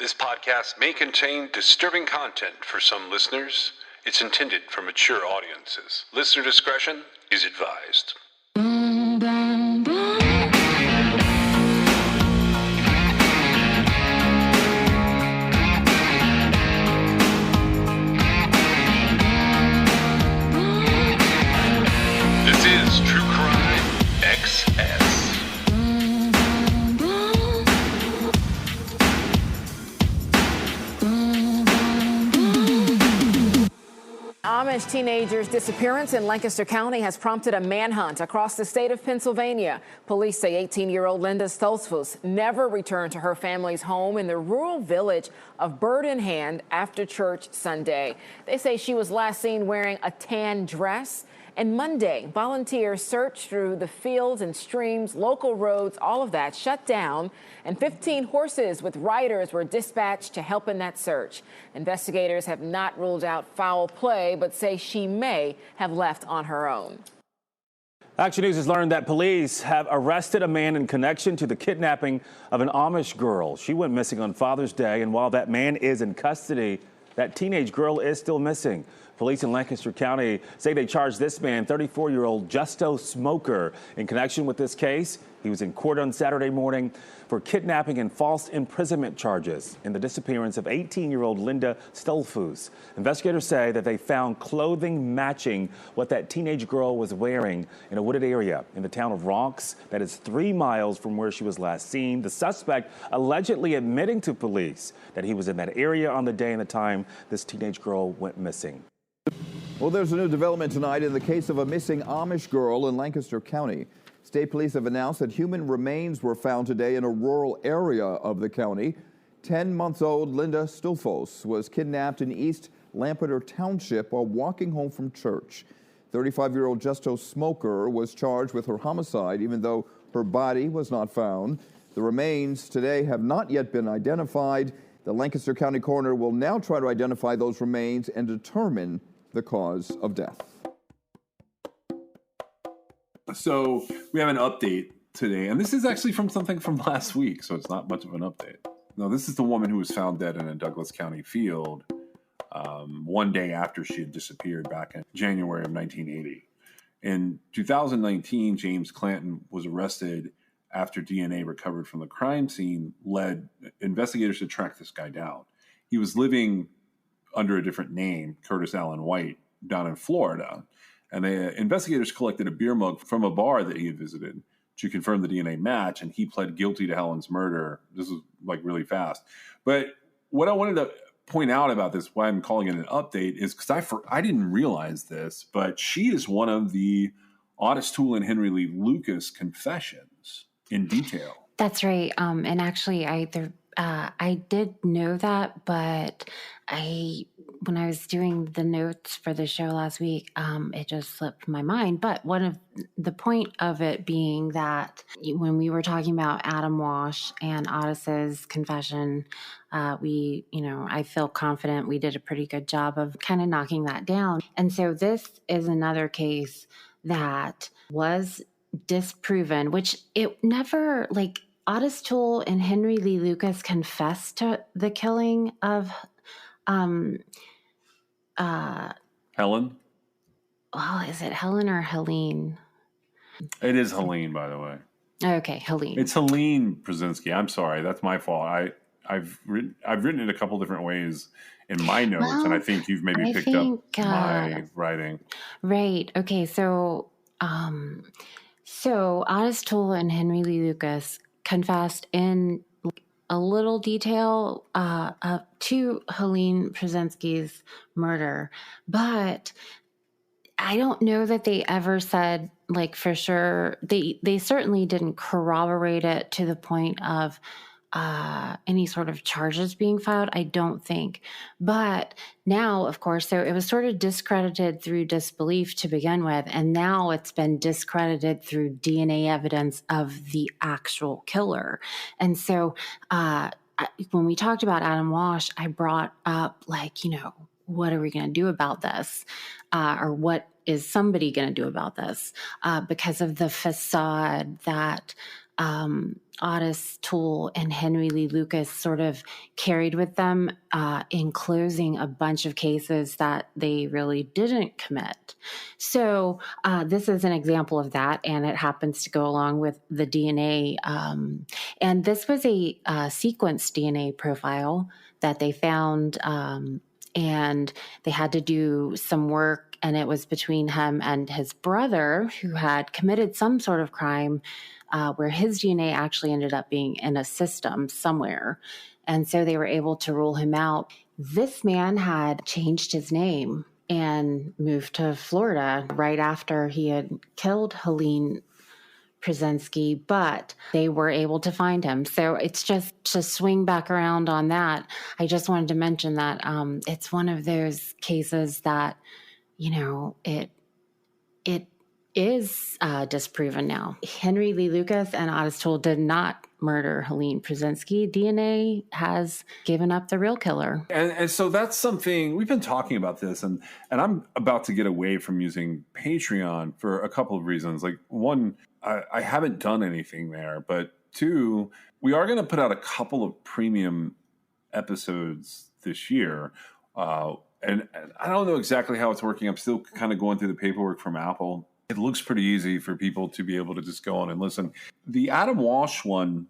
This podcast may contain disturbing content for some listeners. It's intended for mature audiences. Listener discretion is advised. This is True Crime XS. Amish teenager's disappearance in Lancaster County has prompted a manhunt across the state of Pennsylvania. Police say 18-year-old Linda Stoltzfus never returned to her family's home in the rural village of Bird in Hand after church Sunday. They say she was last seen wearing a tan dress. And Monday, volunteers searched through the fields and streams, local roads, all of that shut down, and 15 horses with riders were dispatched to help in that search. Investigators have not ruled out foul play, but say she may have left on her own. Action News has learned that police have arrested a man in connection to the kidnapping of an Amish girl. She went missing on Father's Day, and while that man is in custody, that teenage girl is still missing. Police in Lancaster County say they charged this man, 34-year-old Justo Smoker, in connection with this case. He was in court on Saturday morning for kidnapping and false imprisonment charges in the disappearance of 18-year-old Linda Stoltzfus. Investigators say that they found clothing matching what that teenage girl was wearing in a wooded area in the town of Ronks that is 3 miles from where she was last seen. The suspect allegedly admitting to police that he was in that area on the day and the time this teenage girl went missing. Well, there's a new development tonight in the case of a missing Amish girl in Lancaster County. State police have announced that human remains were found today in a rural area of the county. 10-month-old Linda Stoltzfus was kidnapped in East Lampeter Township while walking home from church. 35-year-old Justo Smoker was charged with her homicide, even though her body was not found. The remains today have not yet been identified. The Lancaster County coroner will now try to identify those remains and determine the cause of death. So we have an update today, and this is actually from something from last week, so it's not much of an update. No, this is the woman who was found dead in a Douglas County field one day after she had disappeared back in January of 1980. In 2019, James Clanton was arrested after DNA recovered from the crime scene led investigators to track this guy down. He was living under a different name, Curtis Allen White, down in Florida. And the investigators collected a beer mug from a bar that he had visited to confirm the DNA match, and he pled guilty to Helen's murder. This was like really fast. But what I wanted to point out about this, why I'm calling it an update, is because I didn't realize this, but she is one of the Otis Toole and Henry Lee Lucas confessions in detail. That's right. And actually, I did know that, but when I was doing the notes for the show last week, it just slipped my mind. But one of the point of it being that when we were talking about Adam Walsh and Otis's confession, I feel confident we did a pretty good job of kind of knocking that down. And so this is another case that was disproven, which it never, like, Otis Toole and Henry Lee Lucas confessed to the killing of Helen? Well, is it Helen or Helene? It is Helene, by the way. Okay, Helene. It's Helene Brzezinski. I'm sorry, that's my fault. I've written it a couple different ways in my notes, and I think you've maybe picked up my writing. Right. Okay. So Otis Toole and Henry Lee Lucas confessed in a little detail to Helene Brzezinski's murder, but I don't know that they ever said, like, for sure. They certainly didn't corroborate it to the point of any sort of charges being filed, I don't think. But now, of course, so it was sort of discredited through disbelief to begin with, and now it's been discredited through DNA evidence of the actual killer. And so when we talked about Adam Walsh, I brought up, like, what are we going to do about this? Or what is somebody going to do about this? Because of the facade that Otis Toole and Henry Lee Lucas sort of carried with them in closing a bunch of cases that they really didn't commit. So this is an example of that, and it happens to go along with the DNA. And this was a sequenced DNA profile that they found, and they had to do some work, and it was between him and his brother, who had committed some sort of crime where his DNA actually ended up being in a system somewhere. And so they were able to rule him out. This man had changed his name and moved to Florida right after he had killed Helene Przensky, but they were able to find him. So it's just to swing back around on that. I just wanted to mention that it's one of those cases that, it is disproven now. Henry Lee Lucas and Otis Toole did not murder Helene Przensky. DNA has given up the real killer. And so that's something we've been talking about this, and I'm about to get away from using Patreon for a couple of reasons. Like, one, I haven't done anything there, but two, we are going to put out a couple of premium episodes this year. And I don't know exactly how it's working. I'm still kind of going through the paperwork from Apple. It looks pretty easy for people to be able to just go on and listen. The Adam Walsh one,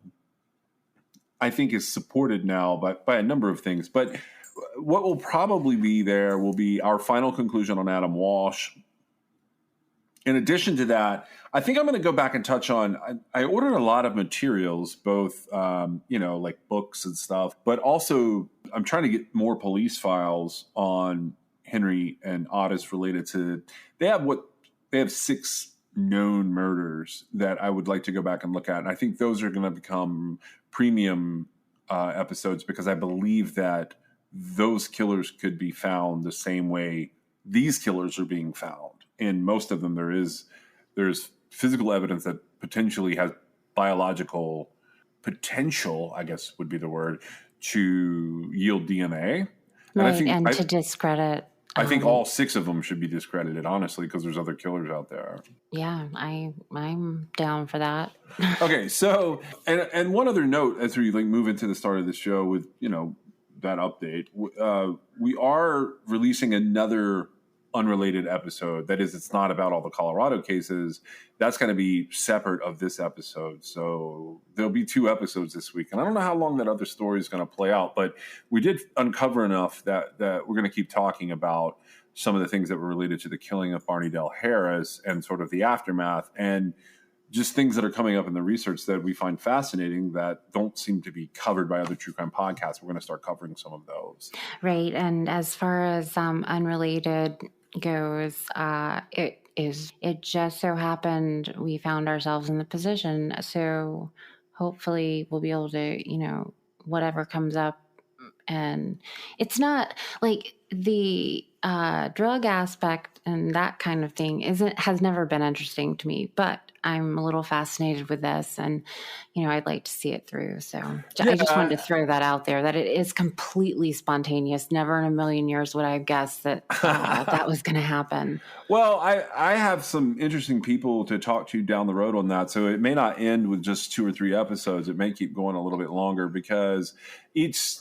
I think, is supported now by a number of things. But what will probably be there will be our final conclusion on Adam Walsh. In addition to that, I think I'm going to go back and touch on, I ordered a lot of materials, both, like books and stuff, but also I'm trying to get more police files on Henry and Otis related to, they have 6 known murders that I would like to go back and look at. And I think those are going to become premium episodes, because I believe that those killers could be found the same way these killers are being found. In most of them, there's physical evidence that potentially has biological potential, I guess would be the word, to yield DNA. Right, and to discredit. I think all 6 of them should be discredited, honestly, because there's other killers out there. Yeah, I'm down for that. Okay, so and one other note as we move into the start of the show with that update, we are releasing another unrelated episode. That is, it's not about all the Colorado cases. That's going to be separate of this episode. So there'll be 2 episodes this week. And I don't know how long that other story is going to play out, but we did uncover enough that we're going to keep talking about some of the things that were related to the killing of Barney Dale Harris and sort of the aftermath, and just things that are coming up in the research that we find fascinating that don't seem to be covered by other true crime podcasts. We're going to start covering some of those. Right. And as far as unrelated goes, it just so happened we found ourselves in the position. So hopefully we'll be able to, whatever comes up. And it's not like the drug aspect and that kind of thing has never been interesting to me, but I'm a little fascinated with this, and I'd like to see it through. So I just wanted to throw that out there, that it is completely spontaneous. Never in a million years would I have guessed that that was going to happen. Well, I have some interesting people to talk to down the road on that, so it may not end with just 2 or 3 episodes. It may keep going a little bit longer, because each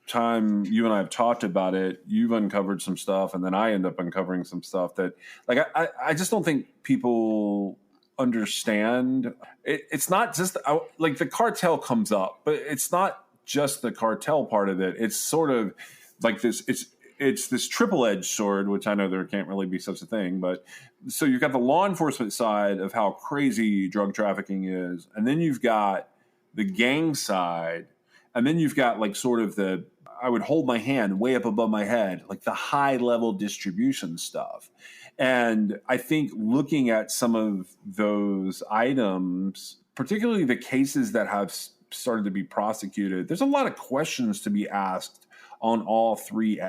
time you and I have talked about it, you've uncovered some stuff, and then I end up uncovering some stuff that, I just don't think people understand. It's not just the cartel comes up, but it's not just the cartel part of it. It's sort of like this. It's this triple-edged sword, which I know there can't really be such a thing, but so you've got the law enforcement side of how crazy drug trafficking is, and then you've got the gang side, and then you've got sort of I would hold my hand way up above my head, like the high-level distribution stuff. And I think looking at some of those items, particularly the cases that have started to be prosecuted, there's a lot of questions to be asked on all 3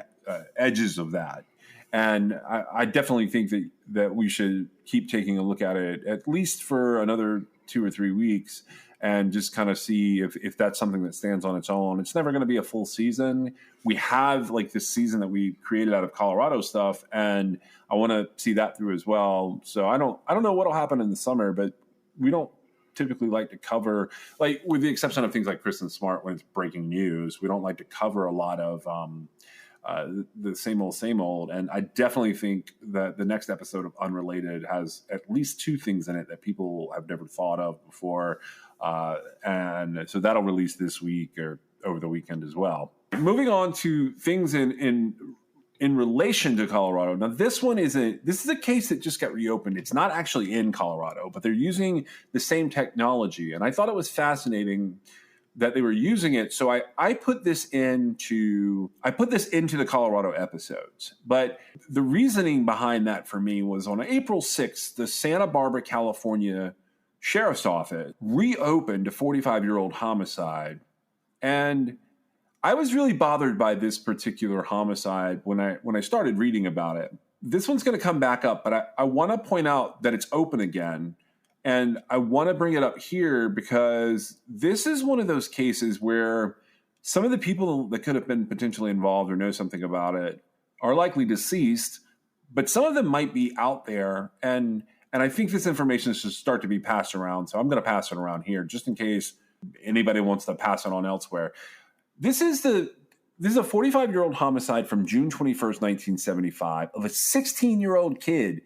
edges of that. And I definitely think that we should keep taking a look at it, at least for another 2 or 3 weeks, and just kind of see if that's something that stands on its own. It's never going to be a full season. We have this season that we created out of Colorado stuff, and I want to see that through as well. So I don't know what'll happen in the summer, but we don't typically like to cover, like with the exception of things like Kristen Smart when it's breaking news, we don't like to cover a lot of the same old. And I definitely think that the next episode of Unrelated has at least 2 things in it that people have never thought of before. And so that'll release this week or over the weekend as well. Moving on to things in relation to Colorado. Now, this is a case that just got reopened. It's not actually in Colorado, but they're using the same technology. And I thought it was fascinating that they were using it. So I put this into the Colorado episodes. But the reasoning behind that for me was on April 6th, the Santa Barbara, California Sheriff's Office reopened a 45-year-old homicide. And I was really bothered by this particular homicide when I started reading about it. This one's going to come back up, but I want to point out that it's open again. And I want to bring it up here because this is one of those cases where some of the people that could have been potentially involved or know something about it are likely deceased, but some of them might be out there. And I think this information should start to be passed around. So I'm going to pass it around here just in case anybody wants to pass it on elsewhere. This is a 45-year-old homicide from June 21st, 1975 of a 16-year-old kid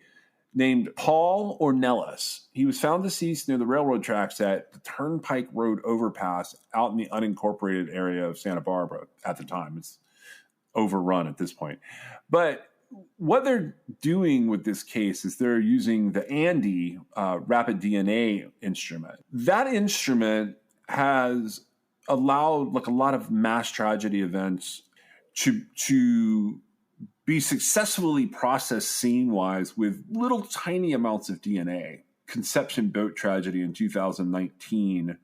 named Paul Ornelas. He was found deceased near the railroad tracks at the Turnpike Road overpass out in the unincorporated area of Santa Barbara at the time. It's overrun at this point. But what they're doing with this case is they're using the Andy rapid DNA instrument. That instrument has allowed like a lot of mass tragedy events to be successfully processed scene-wise with little tiny amounts of DNA. Conception boat tragedy in 2019,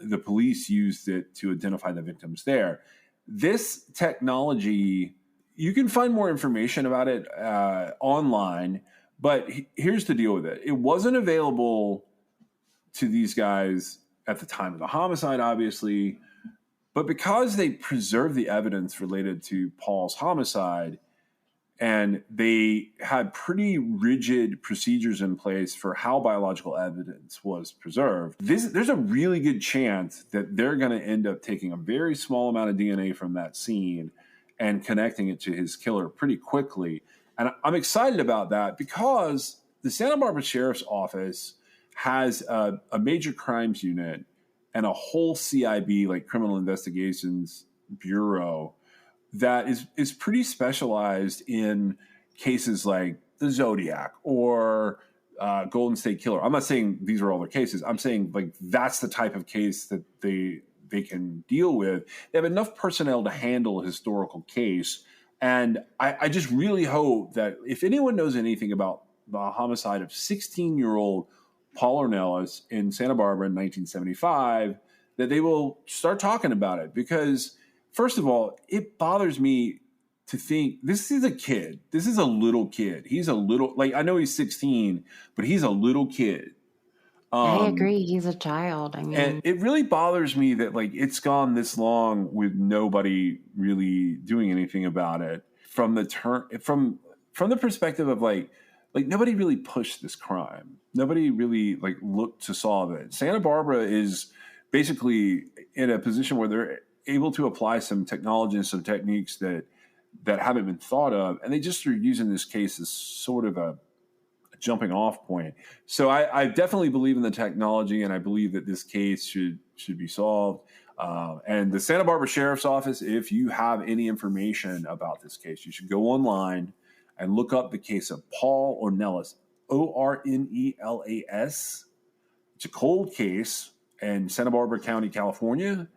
the police used it to identify the victims there. This technology, you can find more information about it online, but here's the deal with it. It wasn't available to these guys at the time of the homicide, obviously, but because they preserved the evidence related to Paul's homicide, and they had pretty rigid procedures in place for how biological evidence was preserved, there's a really good chance that they're going to end up taking a very small amount of DNA from that scene and connecting it to his killer pretty quickly. And I'm excited about that because the Santa Barbara Sheriff's Office has a major crimes unit and a whole CIB, like Criminal Investigations Bureau, that is pretty specialized in cases like the Zodiac or Golden State Killer. I'm not saying these are all their cases. I'm saying like that's the type of case that they can deal with. They have enough personnel to handle a historical case. And I just really hope that if anyone knows anything about the homicide of 16-year-old Paul Ornelas in Santa Barbara in 1975, that they will start talking about it. Because, first of all, it bothers me to think this is a kid. This is a little kid. He's a little, like, I know he's 16, but he's a little kid. I agree. He's a child. I mean, and it really bothers me that like it's gone this long with nobody really doing anything about it from the from the perspective of like nobody really pushed this crime. Nobody really like looked to solve it. Santa Barbara is basically in a position where they're able to apply some technology and some techniques that haven't been thought of, and they just are using this case as sort of a jumping off point. So I definitely believe in the technology, and I believe that this case should be solved. And the Santa Barbara Sheriff's Office, if you have any information about this case, you should go online and look up the case of Paul Ornelas, Ornelas. It's a cold case in Santa Barbara County, California.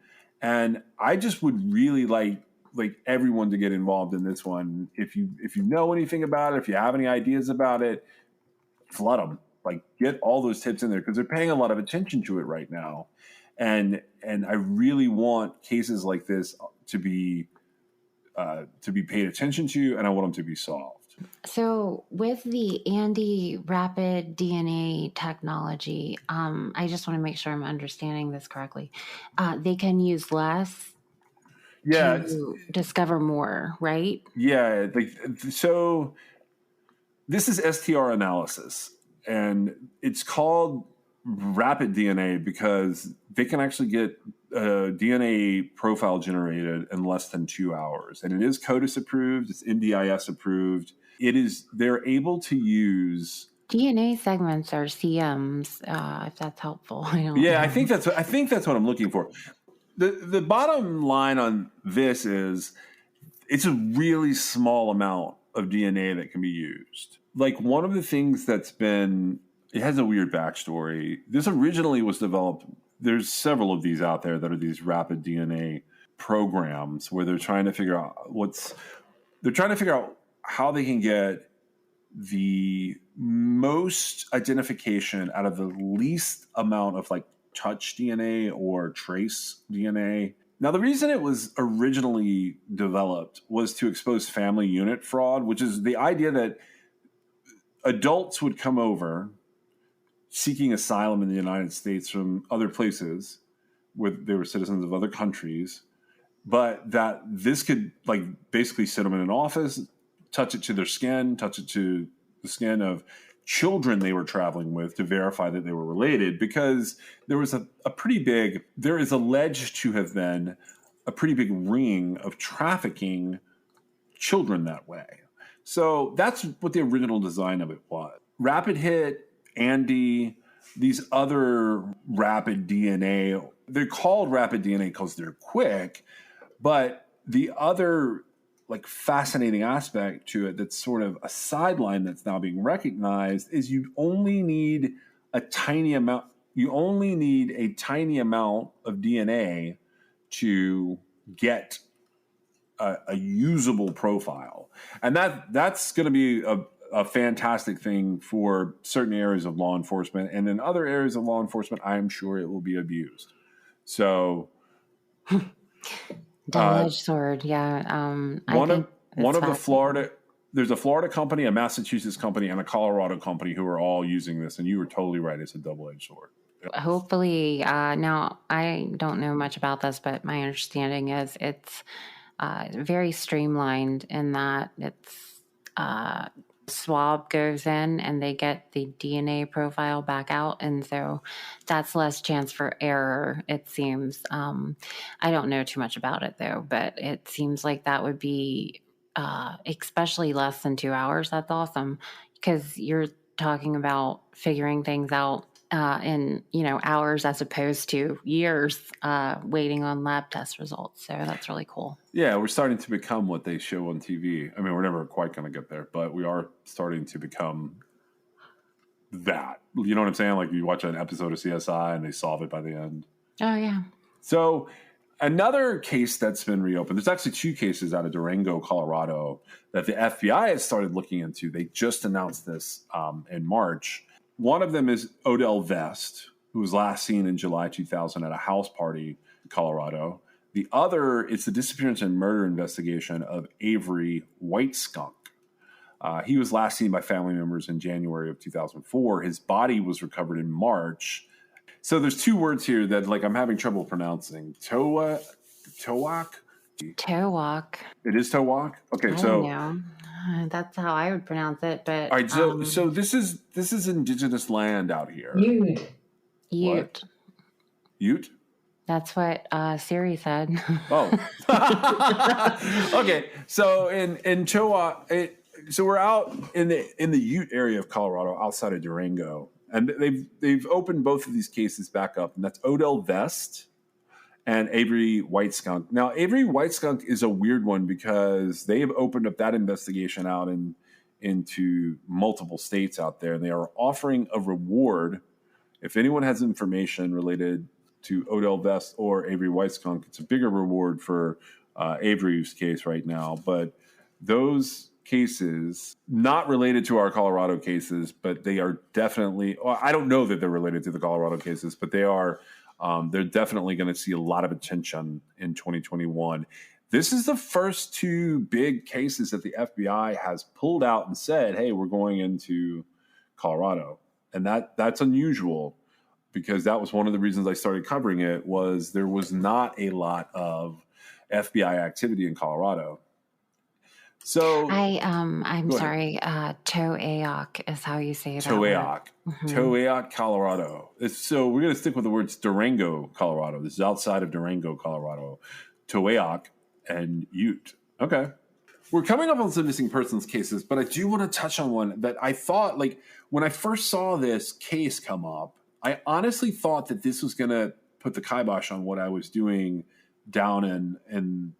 And I just would really like everyone to get involved in this one. If you know anything about it, if you have any ideas about it, flood them. Like get all those tips in there because they're paying a lot of attention to it right now. And I really want cases like this to be paid attention to, and I want them to be solved. So with the Andy rapid DNA technology, I just want to make sure I'm understanding this correctly. They can use less to discover more, right? Yeah. So this is STR analysis, and it's called rapid DNA because they can actually get a DNA profile generated in less than 2 hours. And it is CODIS approved. It's NDIS approved. They're able to use DNA segments are CMs, if that's helpful. I don't Yeah, know. I think that's what I'm looking for. The bottom line on this is it's a really small amount of DNA that can be used. Like one of the things it has a weird backstory. This originally was developed. There's several of these out there that are these rapid DNA programs where they're trying to figure out how they can get the most identification out of the least amount of like touch DNA or trace DNA. Now, the reason it was originally developed was to expose family unit fraud, which is the idea that adults would come over seeking asylum in the United States from other places where they were citizens of other countries, but that this could like basically sit them in an office, touch it to their skin, touch it to the skin of children they were traveling with to verify that they were related, because there was there is alleged to have been a pretty big ring of trafficking children that way. So that's what the original design of it was. Rapid Hit, Andy, these other rapid DNA, they're called rapid DNA because they're quick, but the other like fascinating aspect to it that's sort of a sideline that's now being recognized is you only need a tiny amount of DNA to get a usable profile. And that's going to be a fantastic thing for certain areas of law enforcement. And in other areas of law enforcement, I'm sure it will be abused. So Double-edged sword, yeah. There's a Florida company, a Massachusetts company, and a Colorado company who are all using this. And you were totally right. It's a double-edged sword. Hopefully, now I don't know much about this, but my understanding is it's very streamlined in that it's swab goes in and they get the DNA profile back out. And so that's less chance for error, it seems. I don't know too much about it though, but it seems like that would be especially less than 2 hours. That's awesome, because you're talking about figuring things out in hours as opposed to years waiting on lab test results. So that's really cool. Yeah, we're starting to become what they show on TV. I mean, we're never quite going to get there, but we are starting to become that. You know what I'm saying? Like you watch an episode of CSI and they solve it by the end. Oh, yeah. So another case that's been reopened, there's actually two cases out of Durango, Colorado that the FBI has started looking into. They just announced this in March. One of them is Odell Vest, who was last seen in July 2000 at a house party in Colorado. The other is the disappearance and murder investigation of Avery Whiteskunk. He was last seen by family members in January of 2004. His body was recovered in March. So there's two words here that like I'm having trouble pronouncing. Towak? Towak. It is Towak? Okay, I don't know. That's how I would pronounce it, but all right, so this is indigenous land out here. Ute. Ute? That's what Siri said. Oh. Okay. So in Choa, so we're out in the Ute area of Colorado, outside of Durango, and they've opened both of these cases back up, and that's Odell Vest and Avery Whiteskunk. Now, Avery Whiteskunk is a weird one because they have opened up that investigation out into multiple states out there, and they are offering a reward if anyone has information related to Odell Vest or Avery Whiteskunk. It's a bigger reward for Avery's case right now, but those cases, not related to our Colorado cases, but they are definitely, well, I don't know that they're related to the Colorado cases, but they are. They're definitely going to see a lot of attention in 2021. This is the first two big cases that the FBI has pulled out and said, hey, we're going into Colorado. And that's unusual, because that was one of the reasons I started covering it, was there was not a lot of FBI activity in Colorado. So I'm go ahead. sorry. Toeak is how you say that. Toeak, Toeak, Colorado. So we're going to stick with the words Durango, Colorado. This is outside of Durango, Colorado. Toeak and Ute. Okay. We're coming up on some missing persons cases, but I do want to touch on one that I thought, like, when I first saw this case come up, I honestly thought that this was going to put the kibosh on what I was doing down in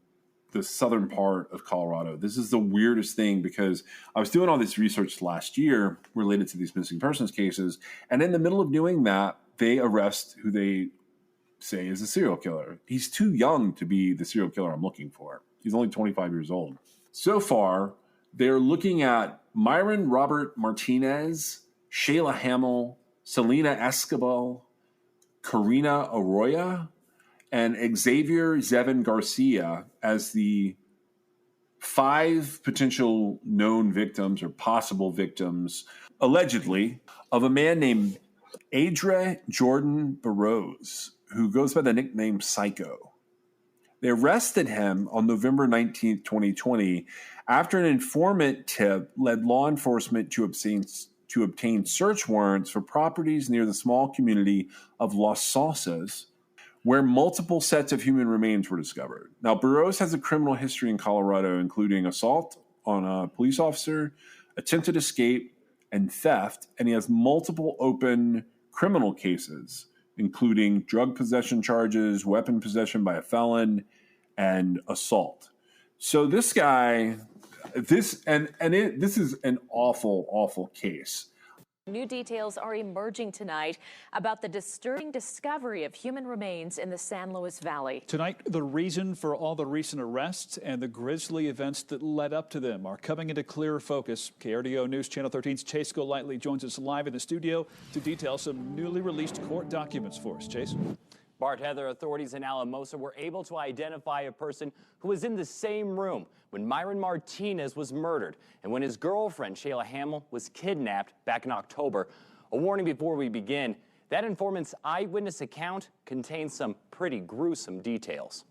the southern part of Colorado. This is the weirdest thing because I was doing all this research last year related to these missing persons cases. And in the middle of doing that, they arrest who they say is a serial killer. He's too young to be the serial killer I'm looking for. He's only 25 years old. So far, they're looking at Myron Robert Martinez, Shayla Hamill, Selena Escobar, Karina Arroyo, and Xavier Zevin Garcia as the 5 potential known victims or possible victims, allegedly, of a man named Adre Jordan Burrows, who goes by the nickname Psycho. They arrested him on November 19th, 2020, after an informant tip led law enforcement to obtain search warrants for properties near the small community of Las Salsas, where multiple sets of human remains were discovered. Now, Burrows has a criminal history in Colorado, including assault on a police officer, attempted escape, and theft, and he has multiple open criminal cases, including drug possession charges, weapon possession by a felon, and assault. So this guy, this is an awful, awful case. New details are emerging tonight about the disturbing discovery of human remains in the San Luis Valley. Tonight, the reason for all the recent arrests and the grisly events that led up to them are coming into clearer focus. KRDO News Channel 13's Chase Golightly joins us live in the studio to detail some newly released court documents for us. Chase? Bart, Heather, authorities in Alamosa were able to identify a person who was in the same room when Myron Martinez was murdered and when his girlfriend, Shayla Hamill, was kidnapped back in October. A warning before we begin, that informant's eyewitness account contains some pretty gruesome details.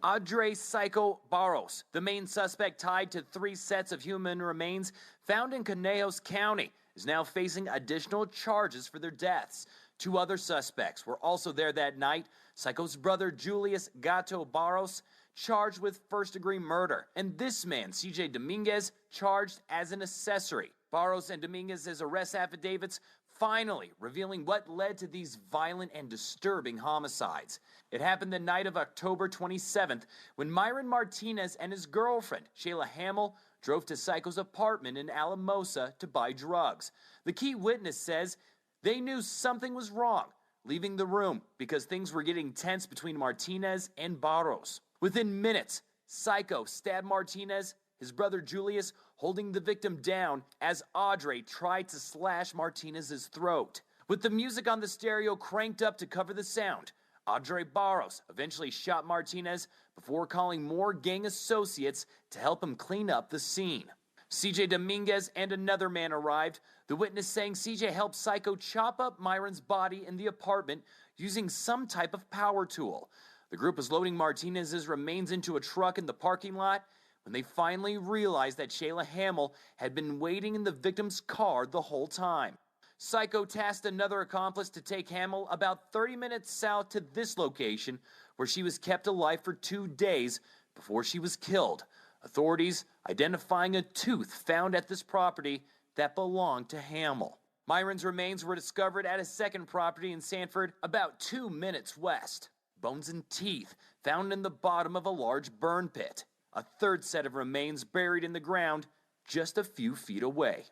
Adre Psycho Barros, the main suspect tied to 3 sets of human remains found in Conejos County, is now facing additional charges for their deaths. 2 other suspects were also there that night. Psycho's brother, Julius Gato Barros, charged with first-degree murder. And this man, CJ Dominguez, charged as an accessory. Barros and Dominguez's arrest affidavits finally revealing what led to these violent and disturbing homicides. It happened the night of October 27th when Myron Martinez and his girlfriend, Shayla Hamill, drove to Psycho's apartment in Alamosa to buy drugs. The key witness says they knew something was wrong, leaving the room because things were getting tense between Martinez and Barros. Within minutes, Psycho stabbed Martinez, his brother Julius holding the victim down as Adre tried to slash Martinez's throat. With the music on the stereo cranked up to cover the sound, Adre Barros eventually shot Martinez before calling more gang associates to help him clean up the scene. CJ Dominguez and another man arrived, the witness saying CJ helped Psycho chop up Myron's body in the apartment using some type of power tool. The group was loading Martinez's remains into a truck in the parking lot when they finally realized that Shayla Hamill had been waiting in the victim's car the whole time. Psycho tasked another accomplice to take Hamill about 30 minutes south to this location, where she was kept alive for 2 days before she was killed. Authorities identifying a tooth found at this property that belonged to Hamill. Myron's remains were discovered at a second property in Sanford, about 2 minutes west. Bones and teeth found in the bottom of a large burn pit. A third set of remains buried in the ground just a few feet away.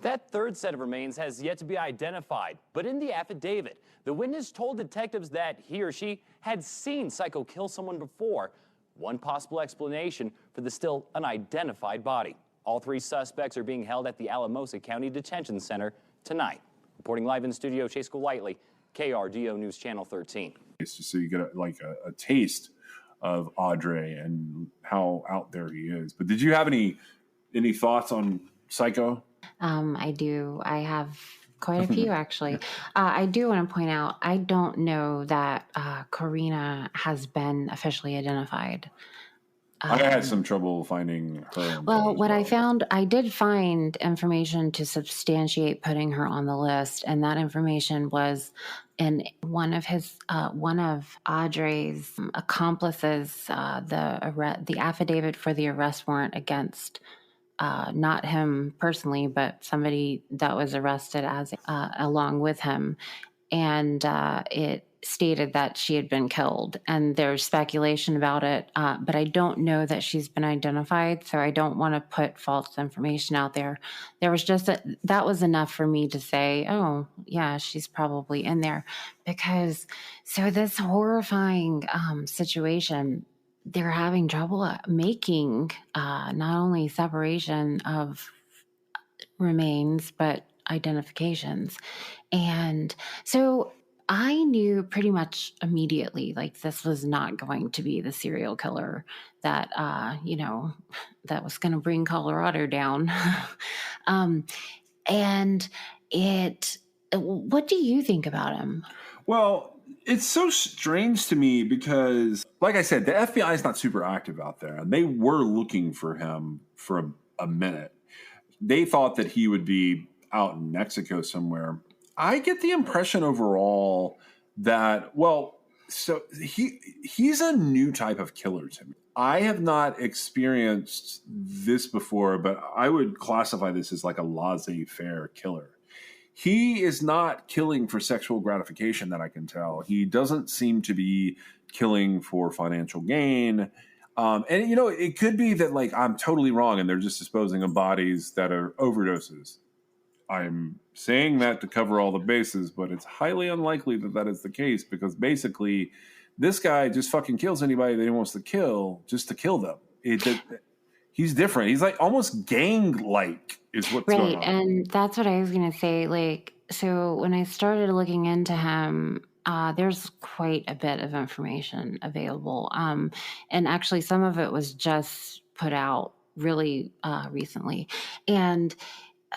That third set of remains has yet to be identified, but in the affidavit, the witness told detectives that he or she had seen Psycho kill someone before. One possible explanation for the still unidentified body. All 3 suspects are being held at the Alamosa County Detention Center tonight. Reporting live in studio, Chase Golightly, KRDO News Channel 13. So you get a taste of Adre and how out there he is. But did you have any thoughts on Psycho? I do. I have quite a few, actually. I do want to point out, I don't know that Karina has been officially identified. I had some trouble finding her. Well, what I found, I did find information to substantiate putting her on the list, and that information was in one of Audrey's accomplices, the affidavit for the arrest warrant against not him personally, but somebody that was arrested as along with him, and it stated that she had been killed, and there's speculation about it, but I don't know that she's been identified, so I don't want to put false information out there. There was just that was enough for me to say, oh yeah, she's probably in there, because so this horrifying situation, they're having trouble making not only separation of remains but identifications. And so I knew pretty much immediately, like, this was not going to be the serial killer that, that was going to bring Colorado down. And what do you think about him? Well, it's so strange to me because, like I said, the FBI is not super active out there, and they were looking for him for a minute. They thought that he would be out in Mexico somewhere. I get the impression overall that, so he's a new type of killer to me. I have not experienced this before, but I would classify this as like a laissez-faire killer. He is not killing for sexual gratification that I can tell. He doesn't seem to be killing for financial gain. And, it could be that, like, I'm totally wrong and they're just disposing of bodies that are overdoses. I'm saying that to cover all the bases, but it's highly unlikely that that is the case, because basically this guy just fucking kills anybody that he wants to kill just to kill them. He's different. He's like almost gang-like is what's going on. And that's what I was going to say. Like, so when I started looking into him, there's quite a bit of information available. And actually some of it was just put out really recently. And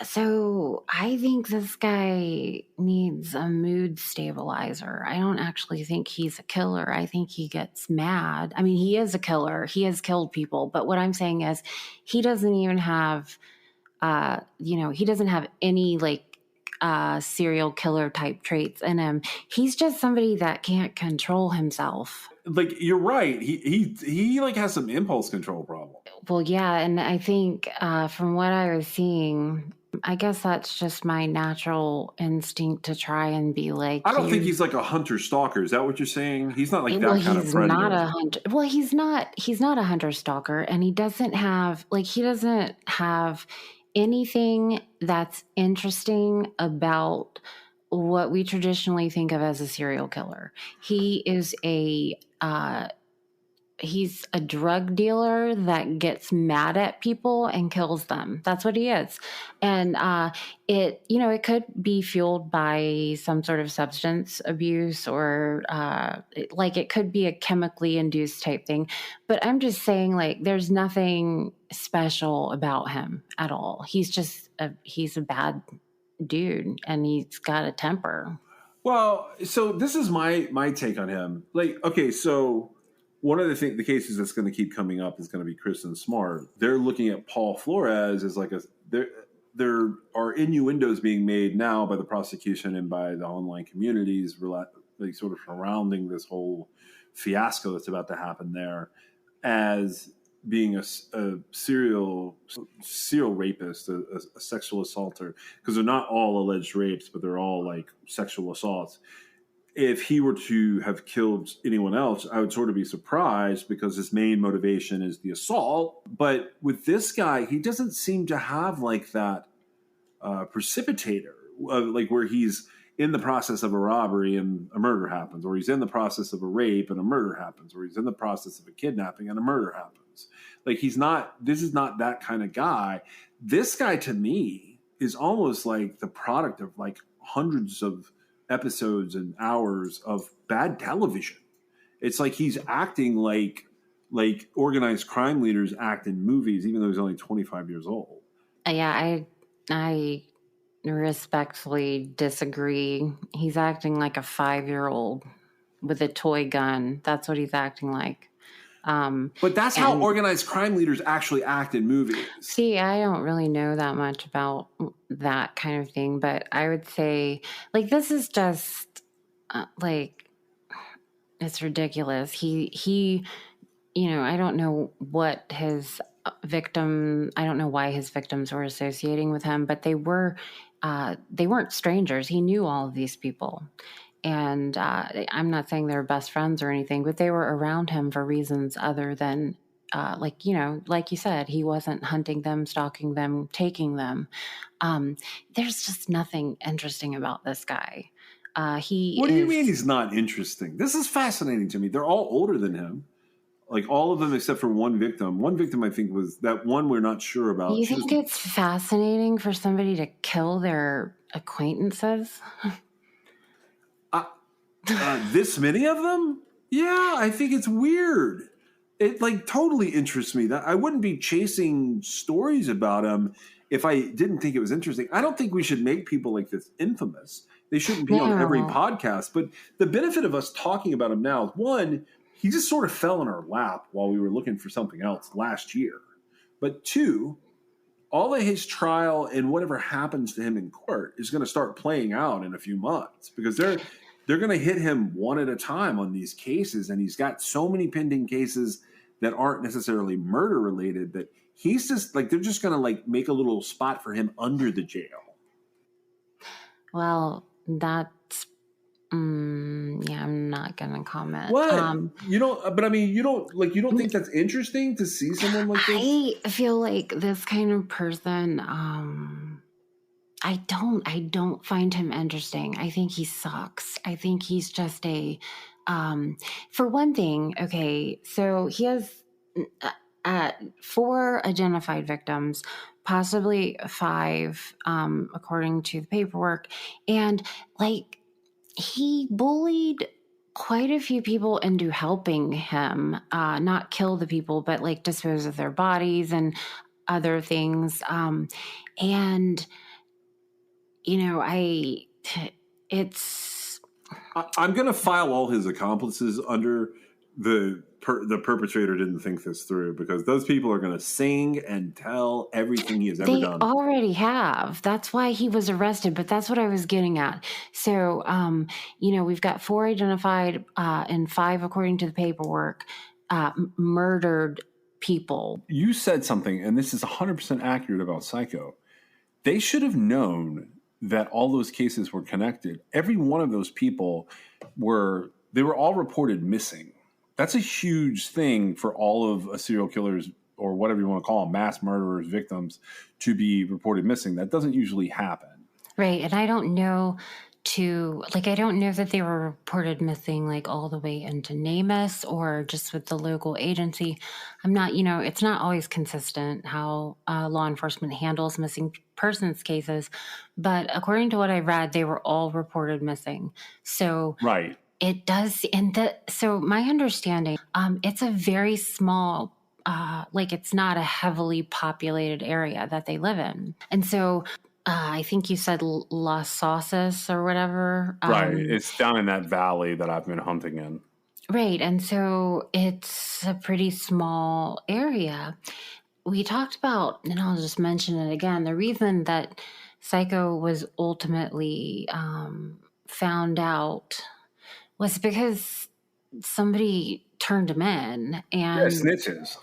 so I think this guy needs a mood stabilizer. I don't actually think he's a killer. I think he gets mad. I mean, he is a killer. He has killed people. But what I'm saying is he doesn't even have, he doesn't have any serial killer type traits in him. He's just somebody that can't control himself. Like, you're right. He like has some impulse control problem. Well, yeah. And I think from what I was seeing, I guess that's just my natural instinct to try and be like. I don't think he's like a hunter stalker. Is that what you're saying? He's not like that kind of predator. Not a hunter. Well, he's not a hunter stalker, and he doesn't have anything that's interesting about what we traditionally think of as a serial killer. He is he's a drug dealer that gets mad at people and kills them. That's what he is. And it could be fueled by some sort of substance abuse, or it could be a chemically induced type thing. But I'm just saying, like, there's nothing special about him at all. He's a bad dude, and he's got a temper. Well, so this is my take on him. Like, okay, so one of the cases that's going to keep coming up is going to be Kristen Smart. They're looking at Paul Flores as like there are innuendos being made now by the prosecution and by the online communities, like sort of surrounding this whole fiasco that's about to happen there, as being a serial rapist, a sexual assaulter, because they're not all alleged rapes, but they're all like sexual assaults. If he were to have killed anyone else, I would sort of be surprised, because his main motivation is the assault. But with this guy, he doesn't seem to have like that precipitator, like where he's in the process of a robbery and a murder happens, or he's in the process of a rape and a murder happens, or he's in the process of a kidnapping and a murder happens. Like, this is not that kind of guy. This guy, to me, is almost like the product of like hundreds of episodes and hours of bad television. It's like he's acting like organized crime leaders act in movies, even though he's only 25 years old. Yeah, I respectfully disagree. He's acting like a 5-year-old with a toy gun. That's what he's acting like. But that's how organized crime leaders actually act in movies. See, I don't really know that much about that kind of thing, but I would say, like, this is just, like, it's ridiculous. He, I don't know what his I don't know why his victims were associating with him, but they weren't strangers. He knew all of these people. And I'm not saying they were best friends or anything, but they were around him for reasons other than, like you said, he wasn't hunting them, stalking them, taking them. There's just nothing interesting about this guy. What do you mean he's not interesting? This is fascinating to me. They're all older than him. Like all of them except for one victim. One victim, I think, was that one we're not sure about. You think it's fascinating for somebody to kill their acquaintances? This many of them? Yeah, I think it's weird. It like totally interests me. That I wouldn't be chasing stories about him if I didn't think it was interesting. I don't think we should make people like this infamous. They shouldn't be on every podcast. But the benefit of us talking about him now is, one, he just sort of fell in our lap while we were looking for something else last year. But two, all of his trial and whatever happens to him in court is going to start playing out in a few months because they're going to hit him one at a time on these cases. And he's got so many pending cases that aren't necessarily murder related that he's just like, they're just going to like make a little spot for him under the jail. Well, that's, I'm not going to comment. What? You don't think that's interesting to see someone like this? I feel like this kind of person, I don't find him interesting. I think he sucks. I think he's just for one thing, okay, so he has 4 identified victims, possibly 5, according to the paperwork. And like, he bullied quite a few people into helping him, not kill the people, but like dispose of their bodies and other things. And I'm going to file all his accomplices under the perpetrator didn't think this through because those people are going to sing and tell everything he has ever done. They already have. That's why he was arrested, but that's what I was getting at. So, we've got 4 identified and 5, according to the paperwork, murdered people. You said something, and this is 100% accurate about Psycho. They should have known that all those cases were connected. Every one of those people were all reported missing. That's a huge thing for all of a serial killer's or whatever you want to call them, mass murderers, victims, to be reported missing. That doesn't usually happen. Right. And I don't know I don't know that they were reported missing like all the way into NamUs or just with the local agency. I'm not, it's not always consistent how law enforcement handles missing persons cases. But according to what I read, they were all reported missing. So right. It does. So my understanding, it's a very small, it's not a heavily populated area that they live in. And so I think you said Las Sauces or whatever. Right. It's down in that valley that I've been hunting in. Right. And so it's a pretty small area. We talked about, and I'll just mention it again, the reason that Psycho was ultimately found out was because somebody turned him in. And snitches.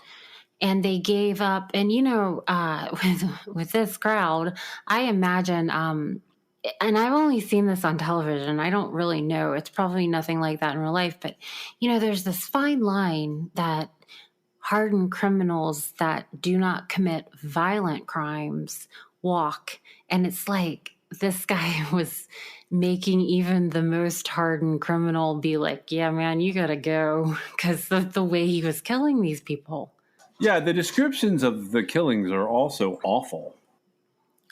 And they gave up. And, with this crowd, I imagine, and I've only seen this on television. I don't really know. It's probably nothing like that in real life. But, there's this fine line that hardened criminals that do not commit violent crimes walk. And it's like this guy was making even the most hardened criminal be like, yeah, man, you got to go because of the way he was killing these people. Yeah, the descriptions of the killings are also awful.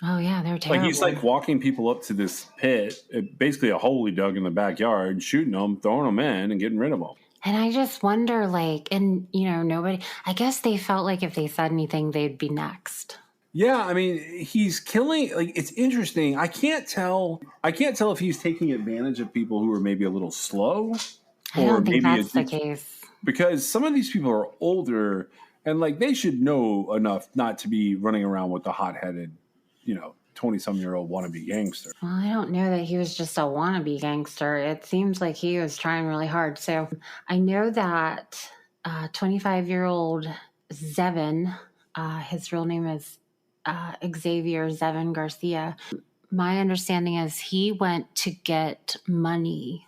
Oh, yeah, they're terrible. Like he's like walking people up to this pit, basically a hole he dug in the backyard, shooting them, throwing them in, and getting rid of them. And I just wonder, nobody, I guess they felt like if they said anything, they'd be next. Yeah, I mean, he's killing, it's interesting. I can't tell if he's taking advantage of people who are maybe a little slow. I don't think that's the case. because some of these people are older and like they should know enough not to be running around with the hot-headed, 20-some-year-old wannabe gangster. Well, I don't know that he was just a wannabe gangster. It seems like he was trying really hard. So I know that 25-year-old Zevin, his real name is Xavier Zevin Garcia. My understanding is he went to get money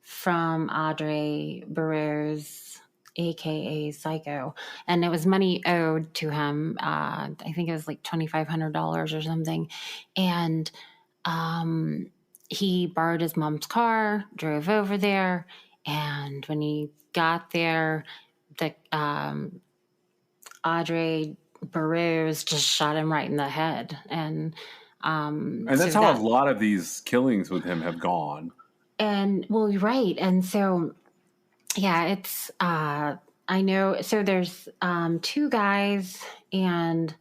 from Audrey Burroughs, aka Psycho, and it was money owed to him. I think it was like $2,500 or something, and he borrowed his mom's car, drove over there, and when he got there, the Audrey Burroughs just shot him right in the head, and that's how a lot of these killings with him have gone. And well, right. And so, yeah, it's, I know, so there's 2 guys and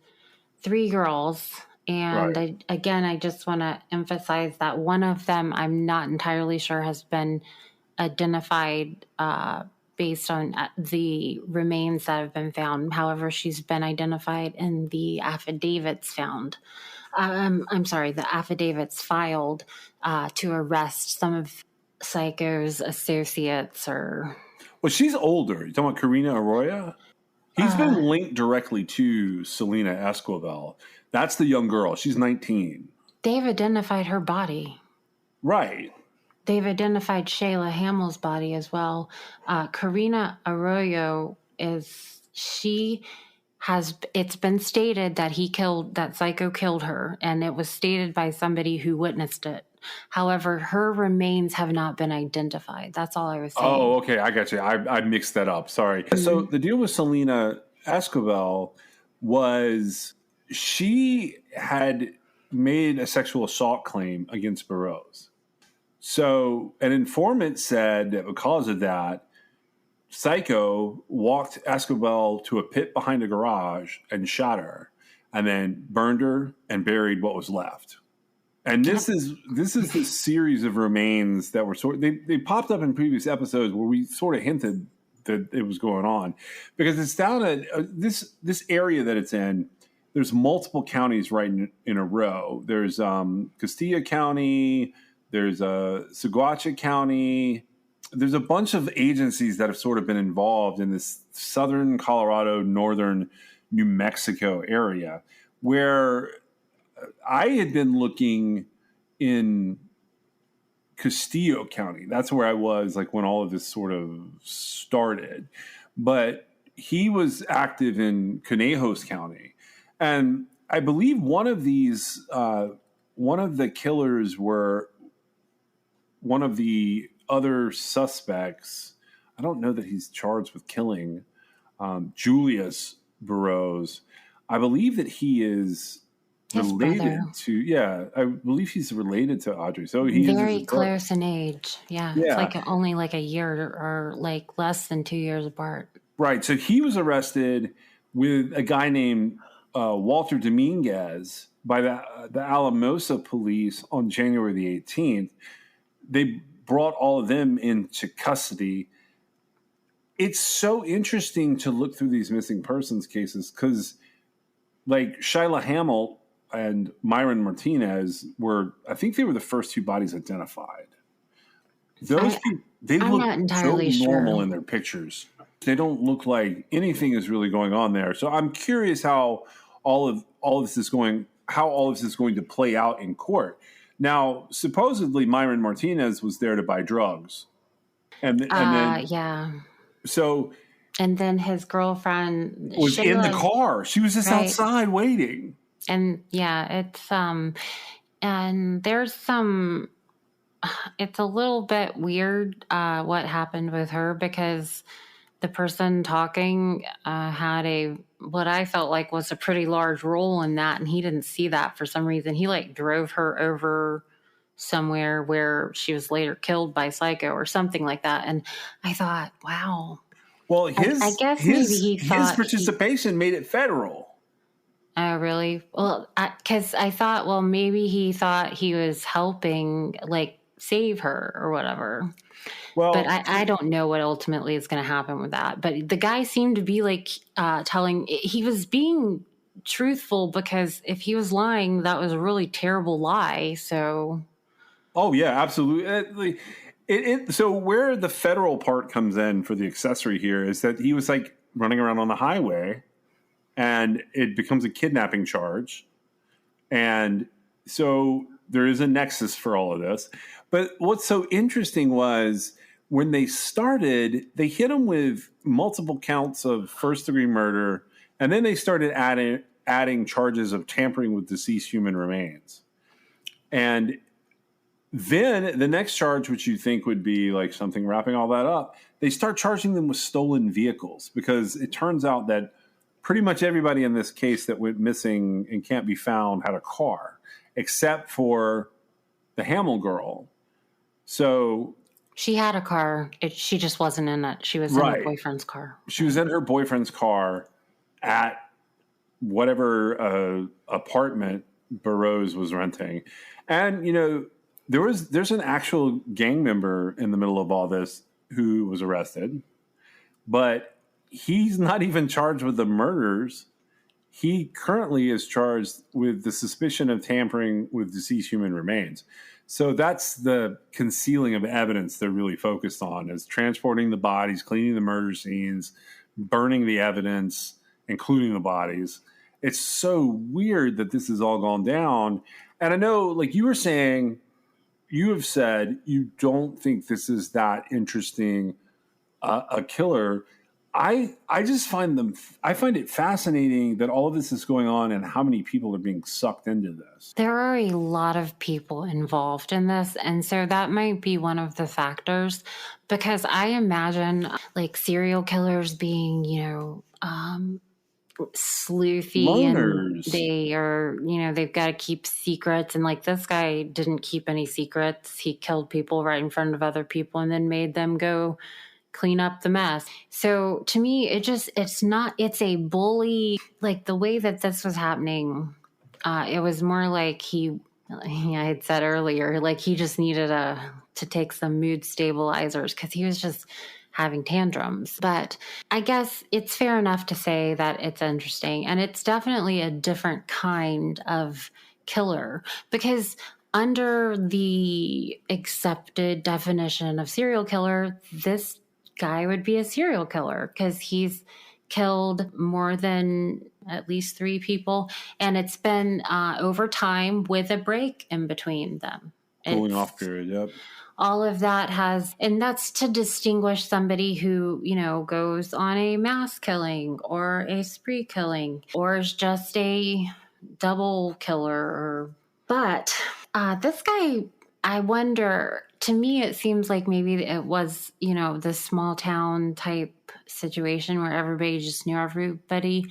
3 girls. And Right. I just want to emphasize that one of them, I'm not entirely sure has been identified based on the remains that have been found. However, she's been identified in the affidavits found. I'm sorry, the affidavits filed to arrest some of Psycho's associates or... Well, she's older. You talking about Karina Arroyo? He's been linked directly to Selena Esquivel. That's the young girl. She's 19. They've identified her body. Right. They've identified Shayla Hamill's body as well. Karina Arroyo it's been stated that Psycho killed her, and it was stated by somebody who witnessed it. However, her remains have not been identified. That's all I was saying. Oh, okay. I got you. I mixed that up. Sorry. Mm-hmm. So the deal with Selena Esquivel was she had made a sexual assault claim against Burroughs. So an informant said that because of that, Psycho walked Esquivel to a pit behind a garage and shot her, and then burned her and buried what was left. And this is the series of remains that were they popped up in previous episodes where we sort of hinted that it was going on, because it's down at this area that it's in. There's multiple counties right in a row. There's Castilla County. There's Seguacha County. There's a bunch of agencies that have sort of been involved in this southern Colorado, northern New Mexico area, where I had been looking in Castillo County. That's where I was like when all of this sort of started. But he was active in Conejos County. And I believe one of the killers were one of the other suspects. I don't know that he's charged with killing Julius Burroughs. I believe that he is related to, I believe he's related to Audrey. So he's very close in age. Yeah. It's like only like a year or like less than 2 years apart. Right. So he was arrested with a guy named Walter Dominguez by the Alamosa police on January the 18th. They brought all of them into custody. It's so interesting to look through these missing persons cases because, like, Shayla Hamill and Myron Martinez I think they were the first 2 bodies identified. Those people, they look so normal in their pictures. They don't look like anything is really going on there. So I'm curious how all of this is going to play out in court. Now, supposedly Myron Martinez was there to buy drugs. And then So and then his girlfriend was in the car. She was just outside waiting. And it's and there's some, it's a little bit weird what happened with her, because the person talking had what I felt like was a pretty large role in that, and he didn't see that for some reason. He like drove her over somewhere where she was later killed by Psycho or something like that. And I thought, wow. Well, I guess maybe he thought his participation made it federal. Oh, really? Well, because I thought, well, maybe he thought he was helping, like, save her or whatever. Well, But I don't know what ultimately is going to happen with that. But the guy seemed to be like he was being truthful, because if he was lying, that was a really terrible lie. So. oh yeah, absolutely. So where the federal part comes in for the accessory here is that he was like running around on the highway, and it becomes a kidnapping charge. And so there is a nexus for all of this. But what's so interesting was when they started, they hit him with multiple counts of first-degree murder, and then they started adding charges of tampering with deceased human remains. And then the next charge, which you think would be like something wrapping all that up, they start charging them with stolen vehicles, because it turns out that pretty much everybody in this case that went missing and can't be found had a car, except for the Hamill girl. So She had a car. She just wasn't in it. She was in her boyfriend's car. She was in her boyfriend's car at whatever apartment Burroughs was renting. And, you know, there's an actual gang member in the middle of all this who was arrested, but he's not even charged with the murders. He currently is charged with the suspicion of tampering with deceased human remains. So that's the concealing of evidence they're really focused on, is transporting the bodies, cleaning the murder scenes, burning the evidence, including the bodies. It's so weird that this has all gone down. And I know, like you were saying, you have said you don't think this is that interesting a killer. I just find it fascinating that all of this is going on and how many people are being sucked into this. There are a lot of people involved in this, and so that might be one of the factors, because I imagine like serial killers being, sleuthy, Loners. and they are, they've got to keep secrets, and like this guy didn't keep any secrets. He killed people right in front of other people and then made them go clean up the mess. So to me, it's a bully. Like the way that this was happening, it was more like I had said earlier, like he just needed to take some mood stabilizers, because he was just having tantrums. But I guess it's fair enough to say that it's interesting, and it's definitely a different kind of killer, because under the accepted definition of serial killer, this guy would be a serial killer, because he's killed more than at least 3 people, and it's been over time with a break in between them. Cooling off period, yep. All of that and that's to distinguish somebody who, goes on a mass killing or a spree killing, or is just a double killer. But this guy, I wonder, to me, it seems like maybe it was, this small town type situation where everybody just knew everybody.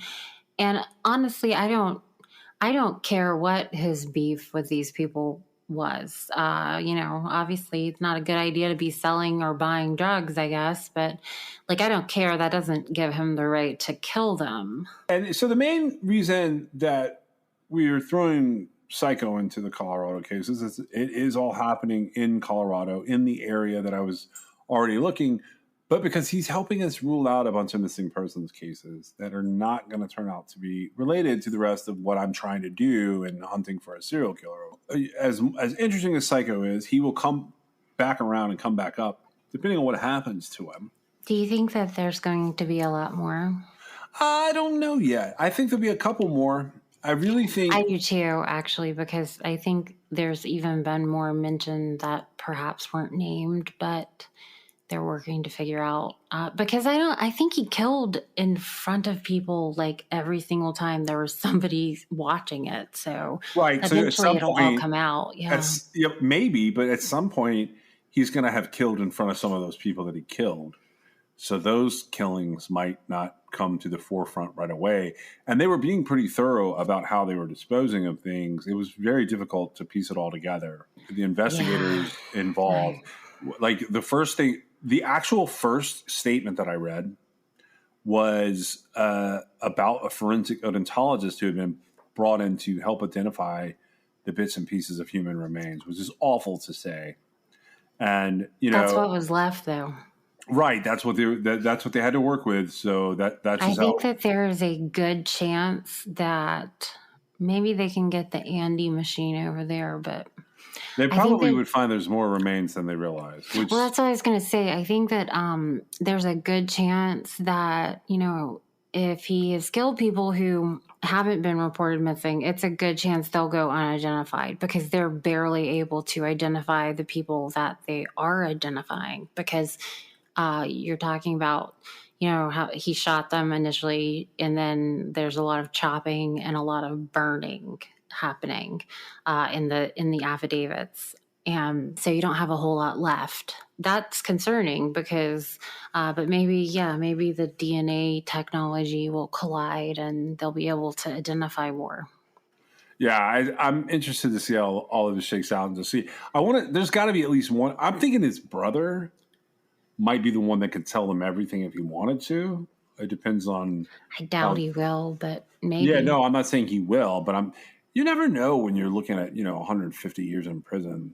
And honestly, I don't care what his beef with these people was. Obviously it's not a good idea to be selling or buying drugs, I guess, but like, I don't care. That doesn't give him the right to kill them. And so the main reason that we are throwing Psycho into the Colorado cases is it is all happening in Colorado, in the area that I was already looking, but because he's helping us rule out a bunch of missing persons cases that are not going to turn out to be related to the rest of what I'm trying to do in hunting for a serial killer. As interesting as Psycho is, he will come back around and come back up depending on what happens to him. Do you think that there's going to be a lot more? I don't know yet. I think there'll be a couple more. I really think... I do too, actually, because I think there's even been more mentioned that perhaps weren't named, but they're working to figure out. Because I think he killed in front of people like every single time there was somebody watching it. So right. eventually it'll all come out. Yeah. Maybe, but at some point he's going to have killed in front of some of those people that he killed. So those killings might not come to the forefront right away. And they were being pretty thorough about how they were disposing of things. It was very difficult to piece it all together. The investigators involved, like the actual first statement that I read was about a forensic odontologist who had been brought in to help identify the bits and pieces of human remains, which is awful to say. And That's what was left, though. right, that's what they had to work with. So that's I just think how. that there is a good chance that maybe they can get the Andy machine over there, but They I think probably that, would find there's more remains than they realize. Which, well, that's what I was going to say. I think that there's a good chance that, if he has killed people who haven't been reported missing, it's a good chance they'll go unidentified because they're barely able to identify the people that they are identifying because you're talking about, how he shot them initially, and then there's a lot of chopping and a lot of burning happening in the affidavits. And so you don't have a whole lot left. That's concerning because, but maybe the DNA technology will collide and they'll be able to identify more. yeah, I'm interested to see how all of this shakes out and to see. There's got to be at least one. I'm thinking his brother might be the one that could tell them everything if he wanted to. It depends on. I doubt he will, but maybe. Yeah, no, I'm not saying he will, but you never know when you're looking at 150 years in prison.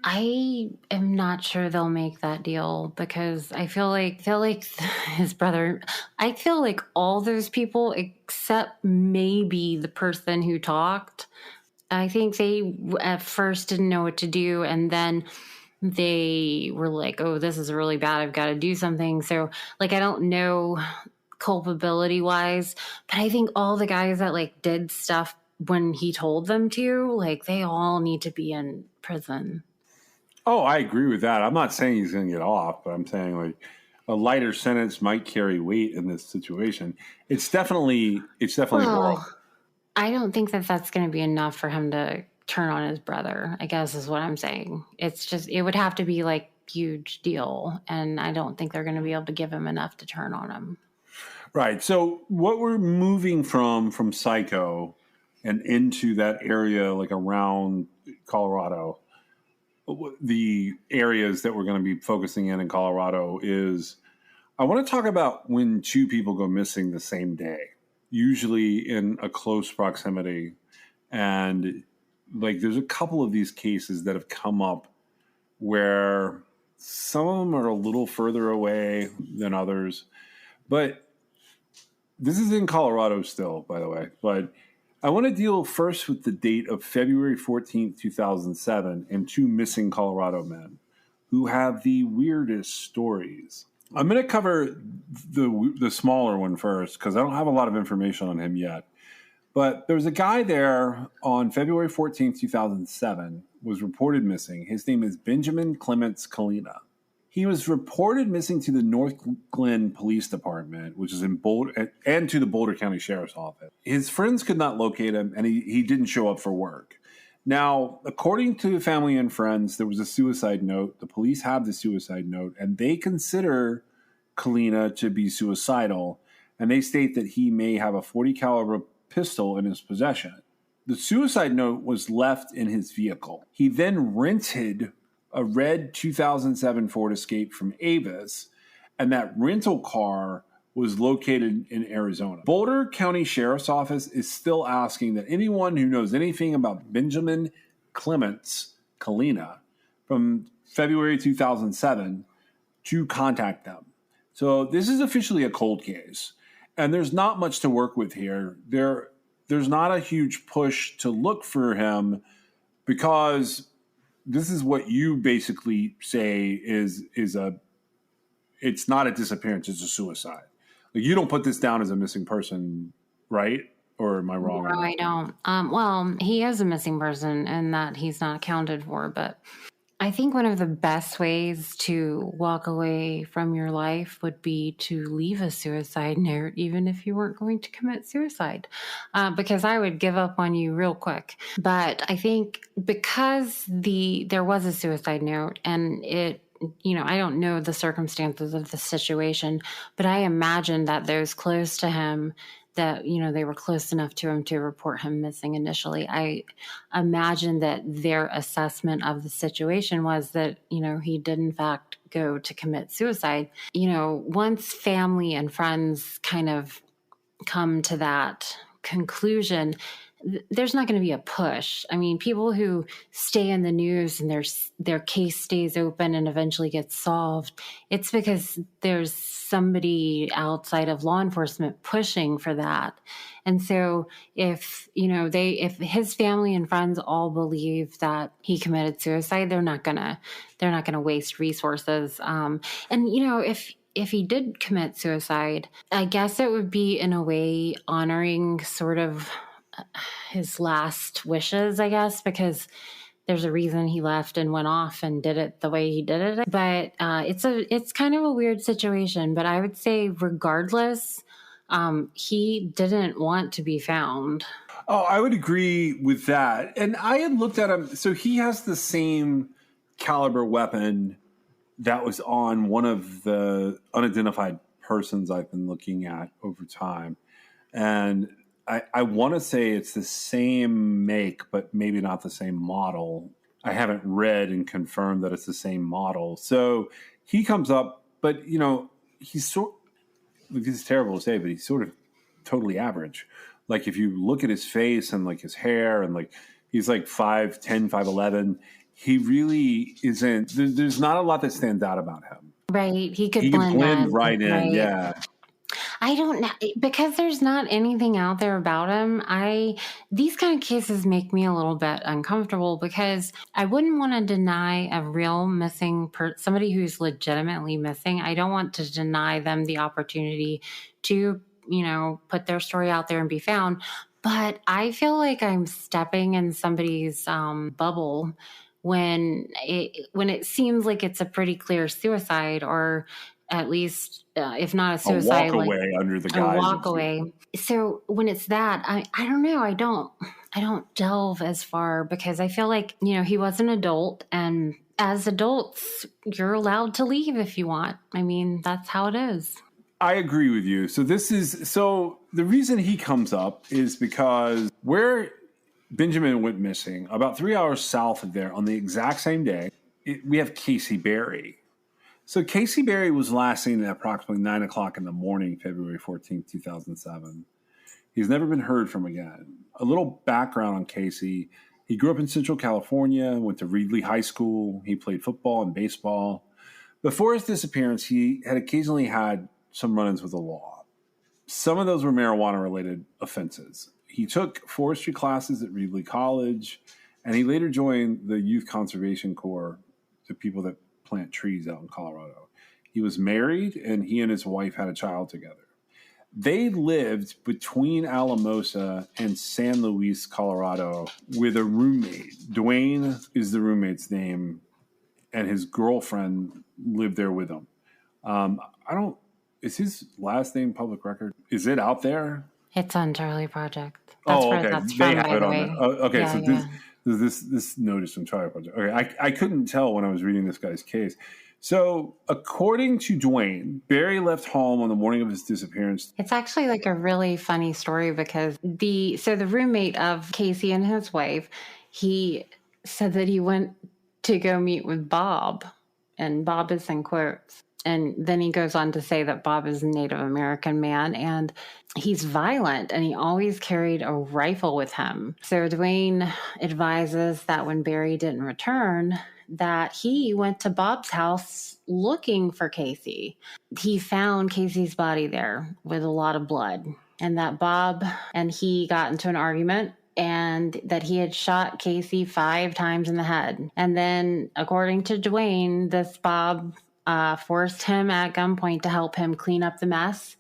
I am not sure they'll make that deal because I feel like his brother, I feel like all those people except maybe the person who talked, I think they at first didn't know what to do, and then they were like, oh, this is really bad, I've got to do something. So I don't know culpability wise, but I think all the guys that did stuff when he told them to, they all need to be in prison. Oh, I agree with that. I'm not saying he's going to get off, but I'm saying a lighter sentence might carry weight in this situation. It's definitely moral. I don't think that that's going to be enough for him to turn on his brother, I guess is what I'm saying. It's just, it would have to be huge deal. And I don't think they're going to be able to give him enough to turn on him. Right. So what we're moving from Psycho and into that area, around Colorado, the areas that we're going to be focusing in Colorado is, I want to talk about when two people go missing the same day, usually in a close proximity. And there's a couple of these cases that have come up where some of them are a little further away than others, but this is in Colorado still, by the way. But I want to deal first with the date of February 14th, 2007, and two missing Colorado men who have the weirdest stories. I'm going to cover the smaller one first because I don't have a lot of information on him yet. But there was a guy there on February 14th, 2007, was reported missing. His name is Benjamin Clements Kalina. He was reported missing to the North Glen Police Department, which is in Boulder, and to the Boulder County Sheriff's Office. His friends could not locate him, and he didn't show up for work. Now, according to family and friends, there was a suicide note. The police have the suicide note, and they consider Kalina to be suicidal, and they state that he may have a .40 caliber pistol in his possession. The suicide note was left in his vehicle. He then rented a red 2007 Ford Escape from Avis, and that rental car was located in Arizona. Boulder County Sheriff's Office is still asking that anyone who knows anything about Benjamin Clements Kalina from February 2007 to contact them. So this is officially a cold case, and there's not much to work with here. There's not a huge push to look for him because this is what you basically say is it's not a disappearance, it's a suicide. You don't put this down as a missing person, right? Or am I wrong? No, I don't. Well, he is a missing person and that he's not accounted for, but I think one of the best ways to walk away from your life would be to leave a suicide note, even if you weren't going to commit suicide, because I would give up on you real quick. But I think because there was a suicide note and I don't know the circumstances of the situation, but I imagine that those close to him, that, they were close enough to him to report him missing initially. I imagine that their assessment of the situation was that, he did in fact go to commit suicide. Once family and friends kind of come to that conclusion, there's not going to be a push. I mean, people who stay in the news and their case stays open and eventually gets solved, it's because there's somebody outside of law enforcement pushing for that. And so if his family and friends all believe that he committed suicide, they're not gonna waste resources. And if he did commit suicide, I guess it would be in a way honoring sort of his last wishes, I guess, because there's a reason he left and went off and did it the way he did it. But it's kind of a weird situation. But I would say regardless, he didn't want to be found. Oh, I would agree with that. And I had looked at him. So he has the same caliber weapon that was on one of the unidentified persons I've been looking at over time. And I want to say it's the same make, but maybe not the same model. I haven't read and confirmed that it's the same model. So he comes up, but, he's this is terrible to say, but he's sort of totally average. Like if you look at his face and like his hair and like he's like 5'10", 5'11", he really isn't. There's not a lot that stands out about him. Right. He could blend right in. Right. Yeah. I don't know, because there's not anything out there about him. These kind of cases make me a little bit uncomfortable because I wouldn't want to deny a real missing somebody who's legitimately missing. I don't want to deny them the opportunity to, put their story out there and be found. But I feel like I'm stepping in somebody's bubble when it seems like it's a pretty clear suicide, or at least if not a suicide, a walk away under the guise. A walk away. So when it's that, I don't know. I don't delve as far because I feel like, he was an adult, and as adults, you're allowed to leave if you want. I mean, that's how it is. I agree with you. So the reason he comes up is because where Benjamin went missing, about 3 hours south of there on the exact same day, we have Casey Berry. So Casey Berry was last seen at approximately 9 o'clock in the morning, February 14th, 2007. He's never been heard from again. A little background on Casey. He grew up in Central California, went to Reedley High School. He played football and baseball. Before his disappearance, he had occasionally had some run-ins with the law. Some of those were marijuana-related offenses. He took forestry classes at Reedley College, and he later joined the Youth Conservation Corps, the people that plant trees out in Colorado. He was married, and he and his wife had a child together. They lived between Alamosa and San Luis, Colorado, with a roommate. Dwayne is the roommate's name, and his girlfriend lived there with him. Is his last name public record? Is it out there? It's on Charley Project. That's where that's from, by the way. Okay, yeah, so this notice from Charley Project. Okay, I couldn't tell when I was reading this guy's case. So, according to Dwayne, Berry left home on the morning of his disappearance. It's actually like a really funny story because the roommate of Casey and his wife, he said that he went to go meet with Bob, and Bob is in quotes. And then he goes on to say that Bob is a Native American man and he's violent and he always carried a rifle with him. So Dwayne advises that when Berry didn't return, that he went to Bob's house looking for Casey. He found Casey's body there with a lot of blood, and that Bob and he got into an argument, and that he had shot Casey 5 times in the head. And then, according to Dwayne, this Bob forced him at gunpoint to help him clean up the mess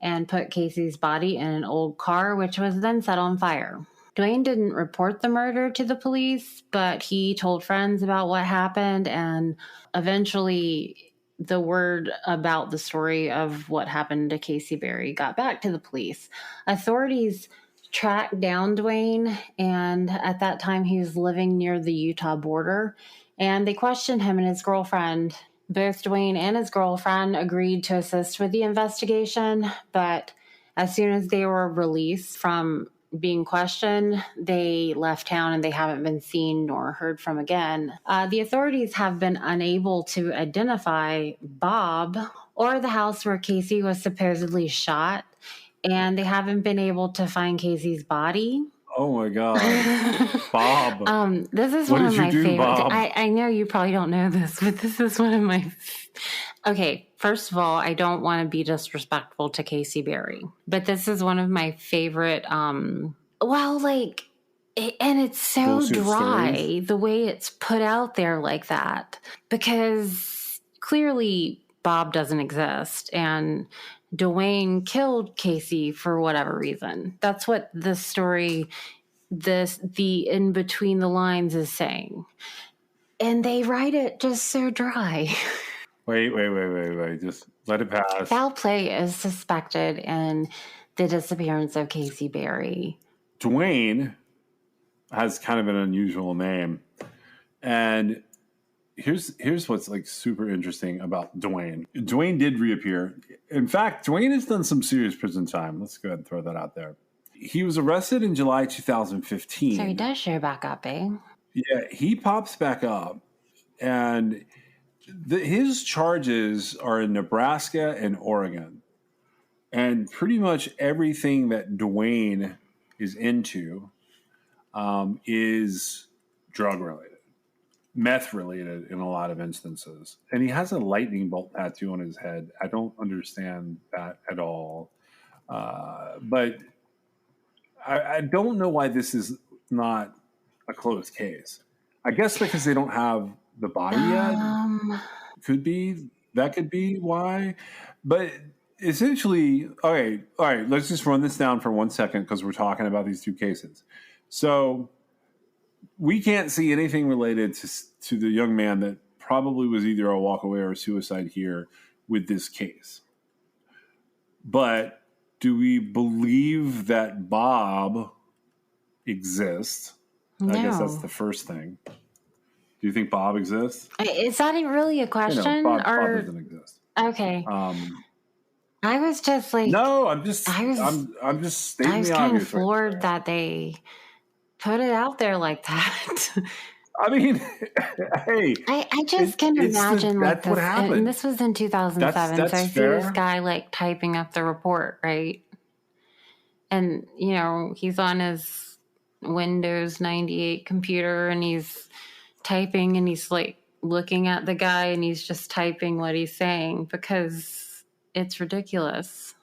and put Casey's body in an old car, which was then set on fire. Dwayne didn't report the murder to the police, but he told friends about what happened, and eventually the word about the story of what happened to Casey Berry got back to the police. Authorities tracked down Dwayne, and at that time he was living near the Utah border, and they questioned him and his girlfriend. Both Dwayne and his girlfriend agreed to assist with the investigation, but as soon as they were released from being questioned, they left town and they haven't been seen nor heard from again. The authorities have been unable to identify Bob or the house where Casey was supposedly shot, and they haven't been able to find Casey's body. Oh my God, Bob. This is What one of did you my do, favorite. Bob? I know you probably don't know this, but this is one of my. Okay, first of all, I don't want to be disrespectful to Casey Berry, but this is one of my favorite. Well, like, and it's so Bullshit dry stories. the way it's put out there like that, because clearly Bob doesn't exist and Dwayne killed Casey for whatever reason. That's what the story, the in between the lines is saying. And they write it just so dry. Wait. Just let it pass. Foul play is suspected in the disappearance of Casey Berry. Dwayne has kind of an unusual name. And here's what's like super interesting about Dwayne. Dwayne did reappear. In fact, Dwayne has done some serious prison time. Let's go ahead and throw that out there. He was arrested in July 2015. So he does show back up, eh? Yeah, he pops back up. And his charges are in Nebraska and Oregon. And pretty much everything that Dwayne is into is drug related, meth related in a lot of instances. And he has a lightning bolt tattoo on his head. I don't understand that at all. But I don't know why this is not a closed case. I guess because they don't have the body yet. That could be why. But essentially, all right, let's just run this down for 1 second because we're talking about these two cases. So we can't see anything related to the young man that probably was either a walkaway or a suicide here with this case. But do we believe that Bob exists? No. I guess that's the first thing. Do you think Bob exists? Is that really a question? Bob doesn't exist. Okay. I was just like, no, I'm just stating the obvious. I was kind of floored that they put it out there like that. I mean, hey, I just can imagine like that's what this, happened. and this was in 2007. That's so I see fair. this guy like typing up the report, right? And he's on his Windows 98 computer, and he's typing, and he's like looking at the guy, and he's just typing what he's saying because it's ridiculous.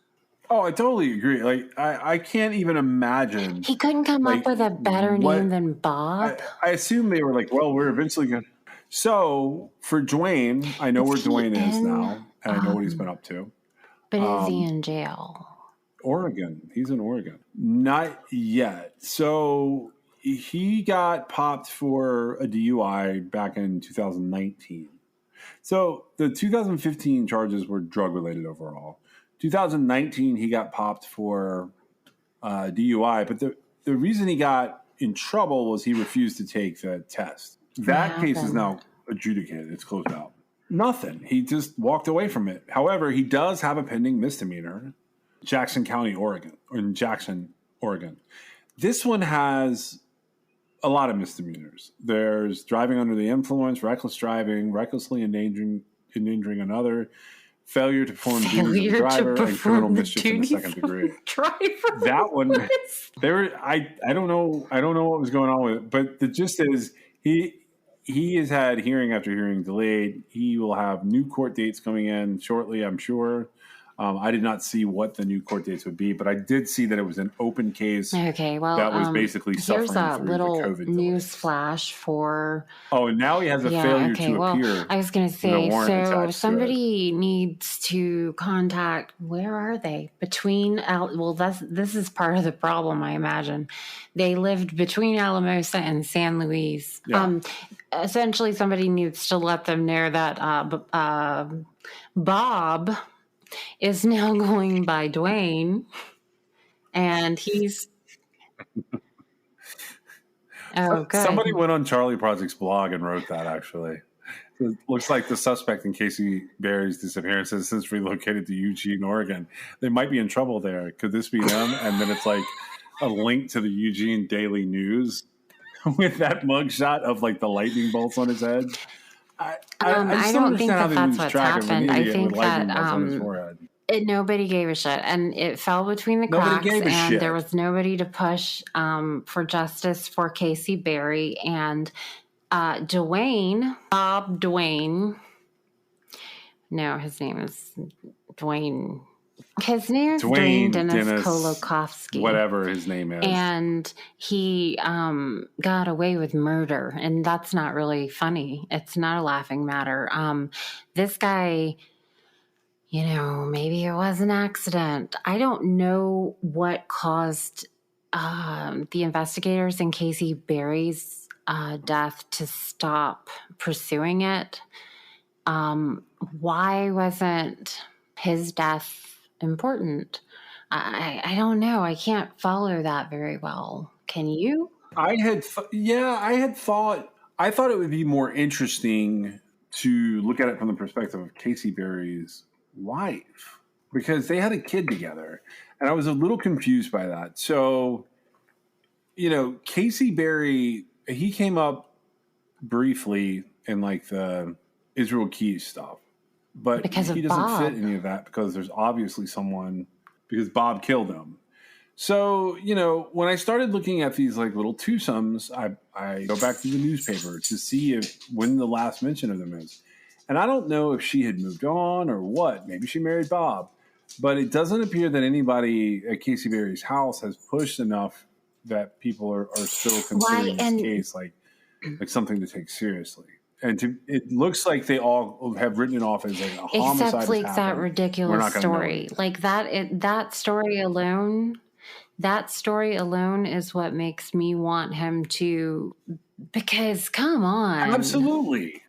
Oh, I totally agree. Like, I can't even imagine. He couldn't come up with a better name than Bob. I assume they were like, well, we're eventually going to. So for Dwayne, I know where Dwayne is now, and I know what he's been up to. But is he in jail? Oregon. He's in Oregon. Not yet. So he got popped for a DUI back in 2019. So the 2015 charges were drug related overall. 2019, he got popped for DUI, but the reason he got in trouble was he refused to take the test. That case is now adjudicated. It's closed out. Nothing. He just walked away from it. However, he does have a pending misdemeanor, Jackson County, Oregon, or in Jackson, Oregon. This one has a lot of misdemeanors. There's driving under the influence, reckless driving, recklessly endangering another, failure to perform duties of the driver, and criminal mischief in the second degree. That one, I don't know what was going on with it, but the gist is he has had hearing after hearing delayed. He will have new court dates coming in shortly, I'm sure. I did not see what the new court dates would be, but I did see that it was an open case. Okay, well, that was basically suffering here's a through little the COVID news delays. flash for. Oh, and now he has a failure to appear. I was going to say, warrant attached so to somebody needs to contact. Where are they? This is part of the problem, I imagine. They lived between Alamosa and San Luis. Yeah. Essentially, somebody needs to let them know that Bob is now going by Dwayne, and he's Somebody went on Charley Project's blog and wrote that, actually. It looks like the suspect in Casey Berry's disappearance has since relocated to Eugene, Oregon. They might be in trouble there. Could this be them? And then it's like a link to the Eugene Daily News with that mugshot of like the lightning bolts on his head. I don't think that that's what's happened. I think that Nobody gave a shit, and it fell between the Nobody cracks, gave a and shit. there was nobody to push for justice for Casey Berry and Bob Dwayne. No, his name is Dwayne. His name is Dwayne Dennis Kolokowski. Whatever his name is. And he got away with murder, and that's not really funny. It's not a laughing matter. This guy, you know, maybe it was an accident. I don't know what caused the investigators in Casey Berry's death to stop pursuing it. Why wasn't his death important? I don't know. I can't follow that very well. Can you? I thought it would be more interesting to look at it from the perspective of Casey Berry's wife, because they had a kid together, and I was a little confused by that. So, you know, Casey Berry, he came up briefly in like the Israel Keys stuff, but he doesn't fit any of that because there's obviously because Bob killed him. So, you know, when I started looking at these like little twosomes, I go back to the newspaper to see when the last mention of them is. And I don't know if she had moved on or what. Maybe she married Bob. But it doesn't appear that anybody at Casey Berry's house has pushed enough that people are still considering this case like something to take seriously. And it looks like they all have written it off as like a homicide. Except like that ridiculous story. Like that story alone is what makes me want him to, because come on. Absolutely.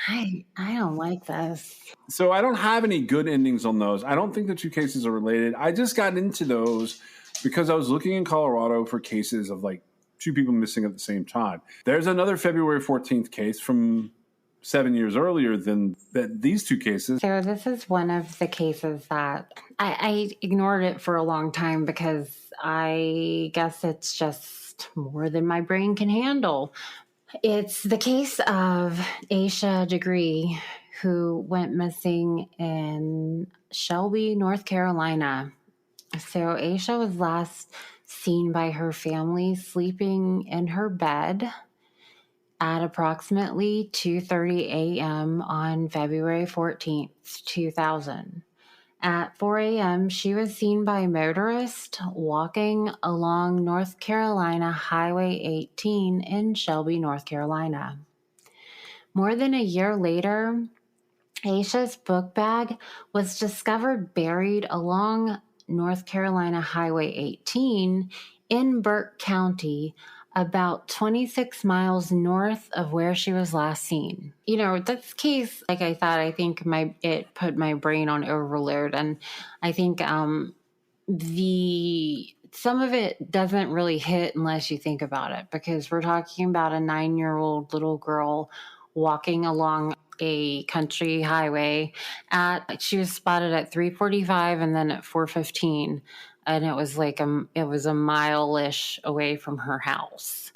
I don't like this. So I don't have any good endings on those. I don't think the two cases are related. I just got into those because I was looking in Colorado for cases of like two people missing at the same time. There's another February 14th case from 7 years earlier than these two cases. So this is one of the cases that I ignored it for a long time because I guess it's just more than my brain can handle. It's the case of Aisha Degree, who went missing in Shelby, North Carolina. So Aisha was last seen by her family sleeping in her bed at approximately 2:30 a.m. on February 14th, 2000. At 4 a.m., she was seen by a motorist walking along North Carolina Highway 18 in Shelby, North Carolina. More than a year later, Aisha's book bag was discovered buried along North Carolina Highway 18 in Burke County, about 26 miles north of where she was last seen. You know, this case, like I thought, I think it put my brain on overload, and I think some of it doesn't really hit unless you think about it, because we're talking about a 9-year-old little girl walking along a country highway. She was spotted at 3:45 and then at 4:15. And it was like it was a mile-ish away from her house.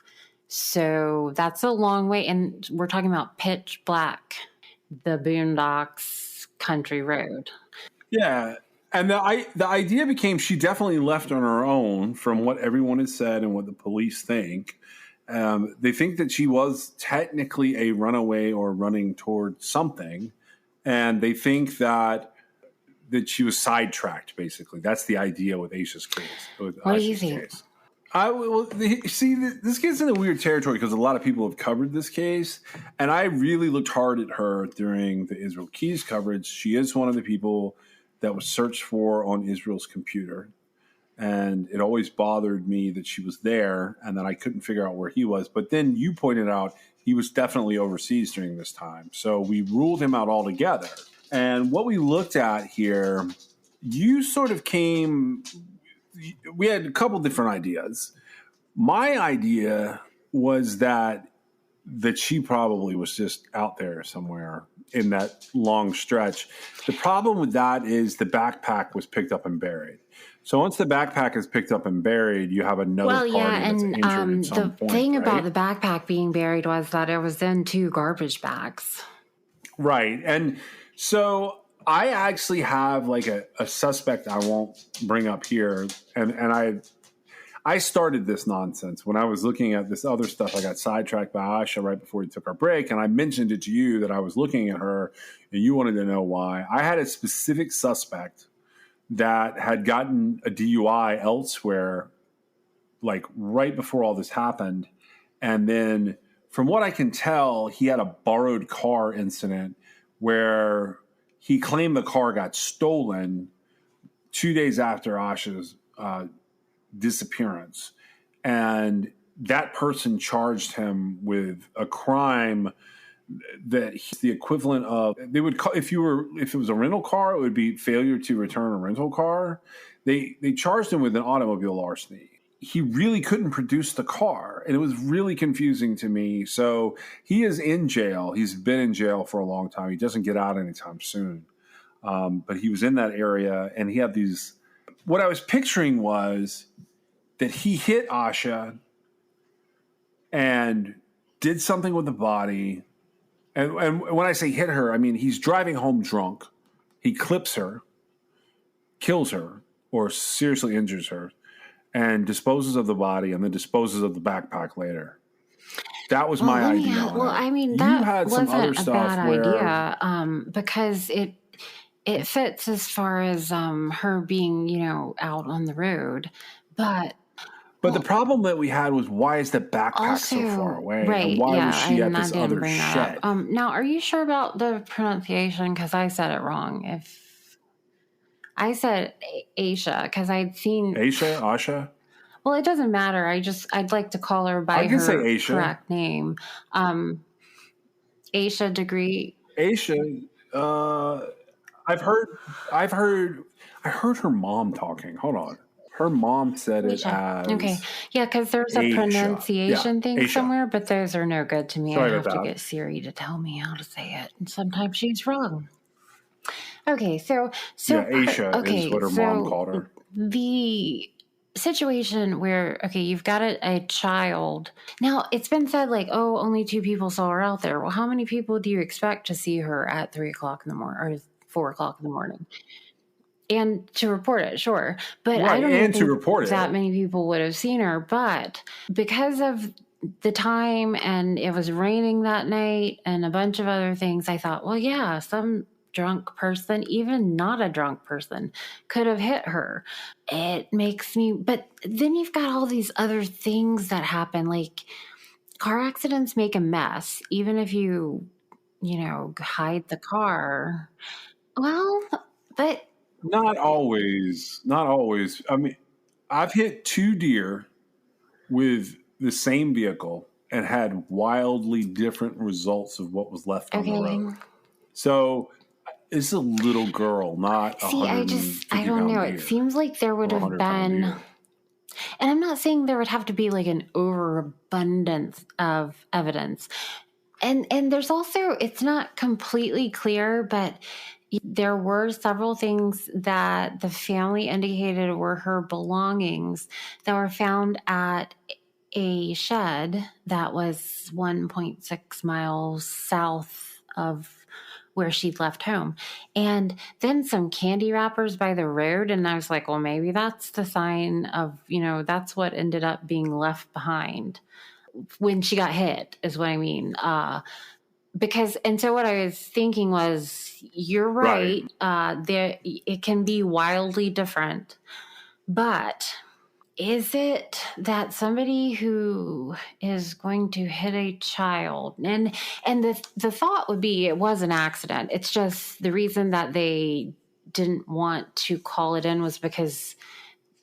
So that's a long way. And we're talking about pitch black, the Boondocks country road. Yeah. And the idea became she definitely left on her own from what everyone has said and what the police think. They think that she was technically a runaway or running toward something. And they think that she was sidetracked, basically. That's the idea with Aisha's case. What do you think? This gets into weird territory because a lot of people have covered this case, and I really looked hard at her during the Israel Keys coverage. She is one of the people that was searched for on Israel's computer, and it always bothered me that she was there and that I couldn't figure out where he was. But then you pointed out he was definitely overseas during this time, so we ruled him out altogether. And what we looked at here, you sort of we had a couple different ideas. My idea was that she probably was just out there somewhere in that long stretch. The problem with that is the backpack was picked up and buried. So once the backpack is picked up and buried, you have another party that's injured at some point, the thing about the backpack being buried was that it was in 2 garbage bags. Right. And so I actually have like a suspect I won't bring up here, and I started this nonsense when I was looking at this other stuff. I got sidetracked by Asha right before we took our break, and I mentioned it to you that I was looking at her, and you wanted to know why. I had a specific suspect that had gotten a DUI elsewhere, like right before all this happened, and then from what I can tell, he had a borrowed car incident where he claimed the car got stolen 2 days after Asha's disappearance. And that person charged him with a crime that he's the equivalent of, they would call, if it was a rental car, it would be failure to return a rental car. They charged him with an automobile larceny. He really couldn't produce the car, and it was really confusing to me. So he is in jail. He's been in jail for a long time. He doesn't get out anytime soon. But he was in that area, and he had these. What I was picturing was that he hit Asha and did something with the body. And when I say hit her, I mean he's driving home drunk. He clips her, kills her, or seriously injures her, and disposes of the body, and then disposes of the backpack later. That was my idea. Well, I mean, that wasn't a bad idea because it fits as far as her being, out on the road. But the problem that we had was, why is the backpack so far away? Right, and why was she at and this I didn't other bring shed? that up. Now, are you sure about the pronunciation? Because I said it wrong. If I said Aisha, because I'd seen Asha? Well, it doesn't matter. I'd like to call her by her correct name. Aisha Degree. Aisha. I heard her mom talking. Hold on. Her mom said it as okay. Yeah, because there's a pronunciation thing Aisha. somewhere, but those are no good to me. Sorry I have about to that. get Siri to tell me how to say it, and sometimes she's wrong. Okay, so Aisha is what her mom called her. The situation where you've got a child. Now it's been said like, oh, only 2 people saw her out there. Well, how many people do you expect to see her at 3 o'clock in the morning or 4 o'clock in the morning? And to report it, sure. But I don't think that many people would have seen her. But because of the time and it was raining that night and a bunch of other things, I thought, well, yeah, some drunk person, even not a drunk person, could have hit her. It makes me, but then you've got all these other things that happen. Like car accidents make a mess, even if you hide the car. Well, but Not always. I mean, I've hit 2 deer with the same vehicle and had wildly different results of what was left on the road. So it's a little girl, not a 150 I don't know. deer. It seems like there would have been, and I'm not saying there would have to be like an overabundance of evidence. And there's also, it's not completely clear, but there were several things that the family indicated were her belongings that were found at a shed that was 1.6 miles south of where she'd left home. And then some candy wrappers by the road. And I was like, well, maybe that's the sign of, that's what ended up being left behind when she got hit, is what I mean. So what I was thinking was, you're right. It can be wildly different, but is it that somebody who is going to hit a child, and the thought would be it was an accident. It's just the reason that they didn't want to call it in was because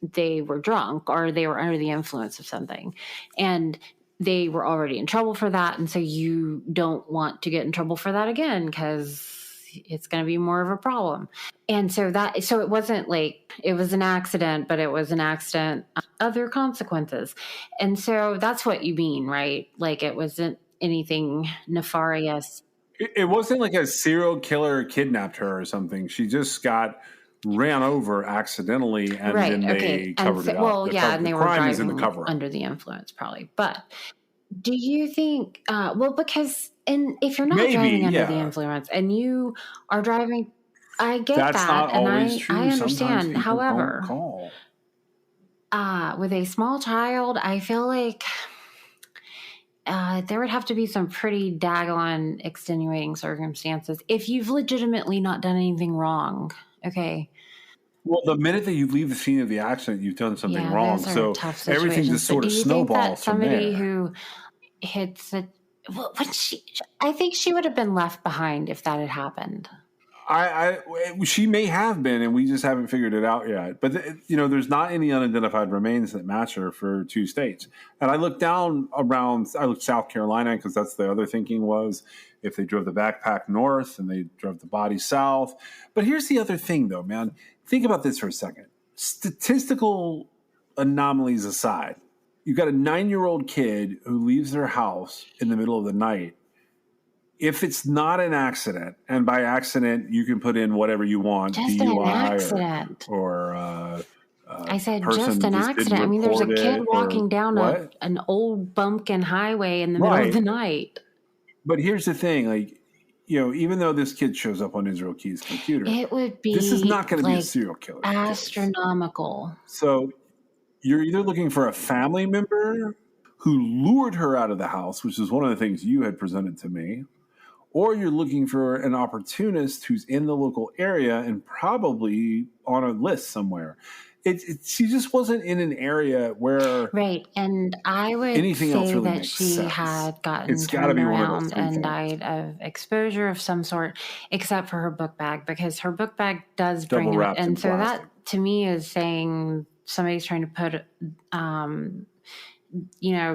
they were drunk or they were under the influence of something, and they were already in trouble for that. And so you don't want to get in trouble for that again because it's going to be more of a problem. And so it wasn't like it was an accident, but it was an accident, other consequences. And so that's what you mean, right? Like it wasn't anything nefarious. It wasn't like a serial killer kidnapped her or something. She just got ran over accidentally, and then they covered it up. Well, and they were driving under the influence, probably. But do you think? Because if you're not driving under the influence and you are driving, I get That's that, not and always I true. Sometimes understand. people However, don't call. with a small child, I feel like there would have to be some pretty daggone extenuating circumstances if you've legitimately not done anything wrong. Okay. Well, the minute that you leave the scene of the accident, you've done something Yeah, wrong. those are So tough everything situations. just But sort do of you think that snowballs from somebody there. who hits it, well, I think she would have been left behind if that had happened. She may have been, and we just haven't figured it out yet. But there's not any unidentified remains that match her for 2 states. And I looked down around. I looked South Carolina because that's the other thinking was if they drove the backpack north and they drove the body south. But here's the other thing, though, man. Think about this for a second. Statistical anomalies aside, you've got a 9-year-old kid who leaves their house in the middle of the night. If it's not an accident, and by accident you can put in whatever you want, Just DUI an accident. or I said person just an just didn't accident. I mean, there's a report kid it walking or down what? an old bumpkin highway in the middle of the Right. night. But here's the thing, like, even though this kid shows up on Israel Key's computer, It would be this is not going to be a like serial killer. astronomical. So you're either looking for a family member who lured her out of the house, which is one of the things you had presented to me, or you're looking for an opportunist who's in the local area and probably on a list somewhere. She just wasn't in an area where Right. And I would anything else say really that makes she sense. had gotten It's got to turned be one of those around 3 and things. died of exposure of some sort, except for her book bag, because her book bag does Double bring out. wrapped in And so plastic. that to me is saying somebody's trying to put,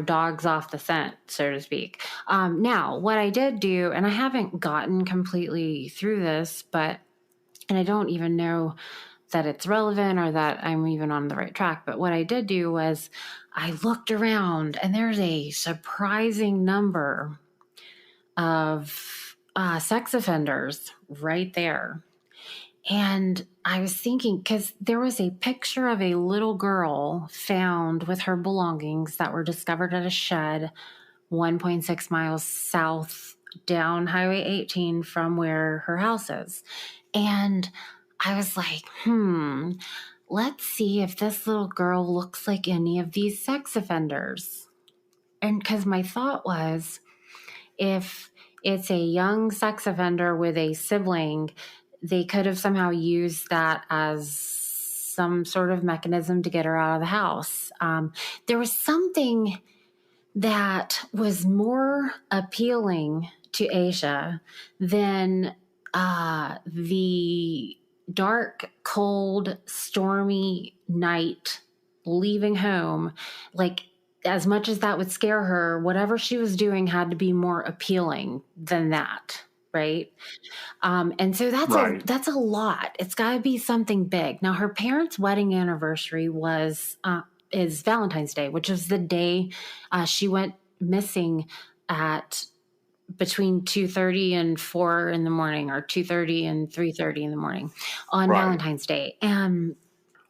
dogs off the scent, so to speak. Now, what I did do, and I haven't gotten completely through this, and I don't even know that it's relevant or that I'm even on the right track. But what I did do was I looked around, and there's a surprising number of sex offenders right there. And I was thinking, because there was a picture of a little girl found with her belongings that were discovered at a shed 1.6 miles south down Highway 18 from where her house is. And I was like, let's see if this little girl looks like any of these sex offenders. And because my thought was, if it's a young sex offender with a sibling, they could have somehow used that as some sort of mechanism to get her out of the house. There was something that was more appealing to Aisha than the dark, cold, stormy night leaving home. Like, as much as that would scare her, whatever she was doing had to be more appealing than that, right? And so that's a lot. It's got to be something big. Now, her parents' wedding anniversary is Valentine's Day, which is the day she went missing at between 2:30 and 4 in the morning, or 2:30 and 3:30 in the morning on Valentine's Day. And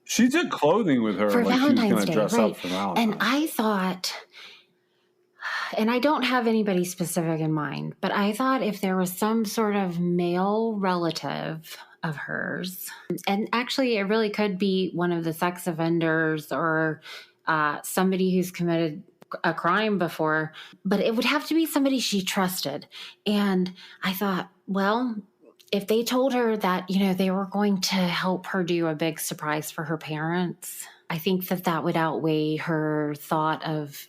she took clothing with her for like she was Valentine's going to Day, dress right? up for Valentine's. And I thought, and I don't have anybody specific in mind, but I thought if there was some sort of male relative of hers, and actually it really could be one of the sex offenders or somebody who's committed a crime before, but it would have to be somebody she trusted. And I thought, well, if they told her that, they were going to help her do a big surprise for her parents, I think that would outweigh her thought of,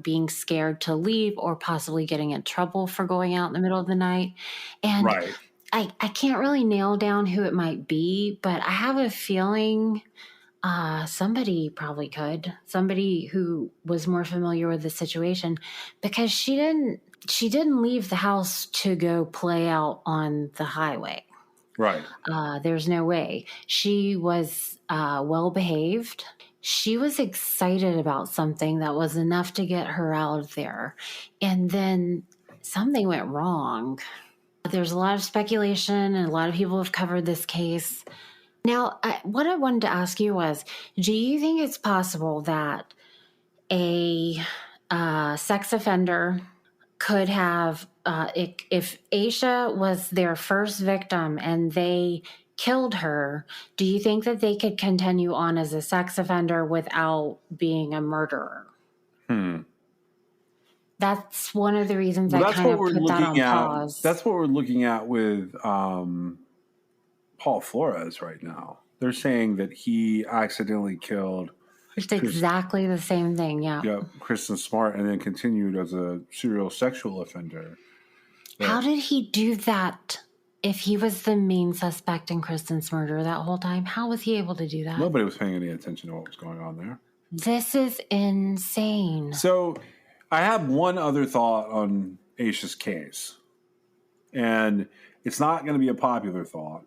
being scared to leave or possibly getting in trouble for going out in the middle of the night. And I can't really nail down who it might be, but I have a feeling somebody probably could. Somebody who was more familiar with the situation, because she didn't leave the house to go play out on the highway. Right. There's no way. She was well behaved. She was excited about something that was enough to get her out of there. And then something went wrong. There's a lot of speculation, and a lot of people have covered this case. Now, what I wanted to ask you was, do you think it's possible that a sex offender could have if Aisha was their first victim and they killed her, do you think that they could continue on as a sex offender without being a murderer? That's one of the reasons I kind of put that on pause. That's what we're looking at with Paul Flores right now. They're saying that he accidentally killed. It's exactly the same thing, yeah. Yeah, Kristen Smart, and then continued as a serial sexual offender. How did he do that if he was the main suspect in Kristen's murder that whole time? How was he able to do that? Nobody was paying any attention to what was going on there. This is insane. So I have one other thought on Aisha's case, and it's not going to be a popular thought,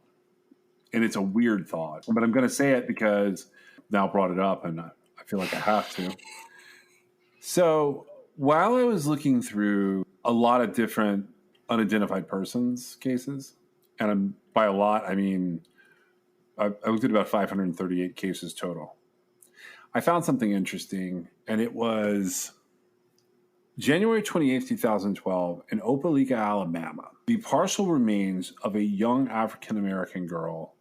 and it's a weird thought, but I'm going to say it because now brought it up, and I feel like I have to. So while I was looking through a lot of different unidentified persons cases, and by a lot, I mean, I looked at about 538 cases total. I found something interesting, and it was January 28th, 2012, in Opelika, Alabama. The partial remains of a young African-American girl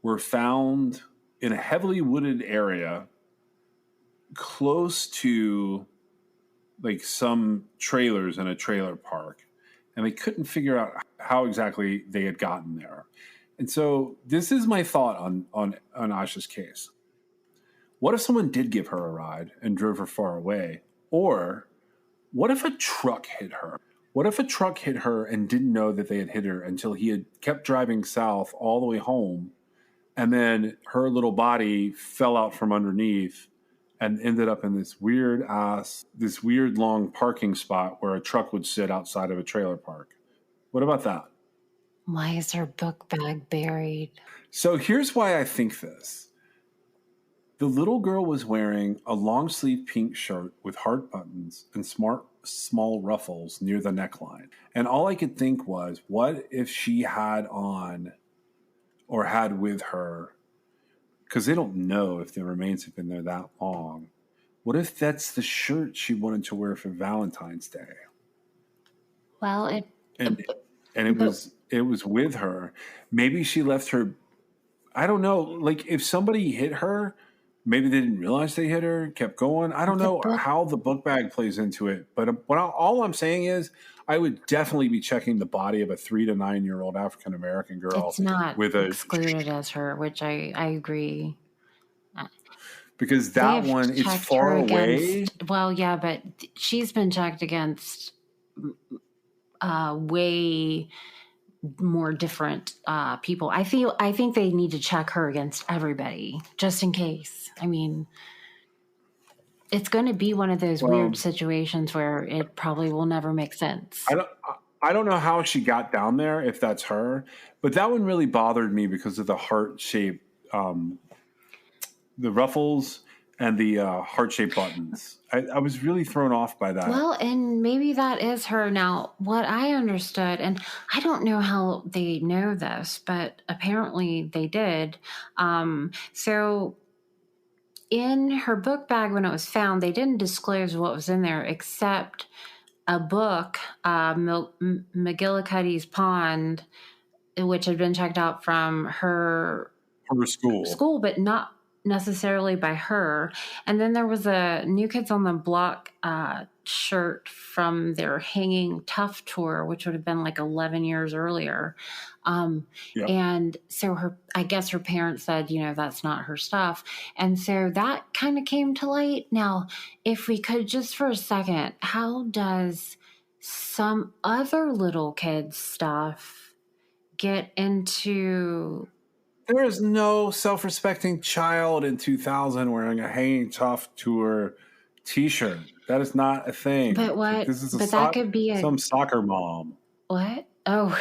were found in a heavily wooded area close to like some trailers in a trailer park. And they couldn't figure out how exactly they had gotten there. And so this is my thought on Aisha's case. What if someone did give her a ride and drove her far away? Or what if a truck hit her? What if a truck hit her and didn't know that they had hit her until he had kept driving south all the way home, and then her little body fell out from underneath and ended up in this weird long parking spot where a truck would sit outside of a trailer park? What about that? Why is her book bag buried? So here's why I think this. The little girl was wearing a long-sleeve pink shirt with heart buttons and small ruffles near the neckline. And all I could think was, what if she had on or had with her, because they don't know if the remains have been there that long, what if that's the shirt she wanted to wear for Valentine's Day? Well, it was with her. Maybe she left her, I don't know, like if somebody hit her, maybe they didn't realize they hit her, kept going. I don't know how the book bag plays into it. But all I'm saying is I would definitely be checking the body of a 3 to 9 year old African-American girl. It's not excluded as her, which I agree. Because that one is far away. Well, yeah, but she's been checked against way more different people. I think they need to check her against everybody just in case. I mean, it's going to be one of those weird situations where it probably will never make sense. I don't know how she got down there, if that's her, but that one really bothered me because of the heart shape, the ruffles and the heart-shaped buttons. I was really thrown off by that. Well, and maybe that is her. Now, what I understood, and I don't know how they know this, but apparently they did. So in her book bag when it was found, they didn't disclose what was in there except a book, McGillicuddy's Pond, which had been checked out from her school, but not necessarily by her. And then there was a New Kids on the Block shirt from their Hanging Tough tour, which would have been like 11 years earlier. And so I guess her parents said, that's not her stuff. And so that kind of came to light. Now, if we could just for a second, how does some other little kid's stuff get into... There is no self-respecting child in 2000 wearing a Hanging Tough tour T-shirt. That is not a thing. But what? This is that could be some soccer mom. What? Oh,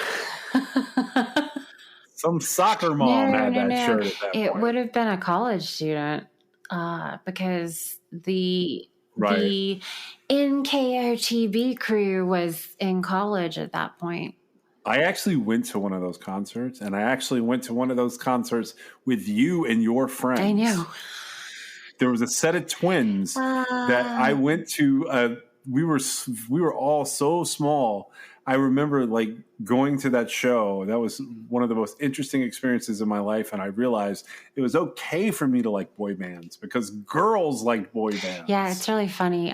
some soccer mom had that shirt at that point. It would have been a college student because the NKOTB crew was in college at that point. I actually went to one of those concerts, and I actually went to one of those concerts with you and your friends. I know. There was a set of twins that I went to. We were all so small. I remember like going to that show. That was one of the most interesting experiences in my life. And I realized it was okay for me to like boy bands because girls like boy bands. Yeah, it's really funny.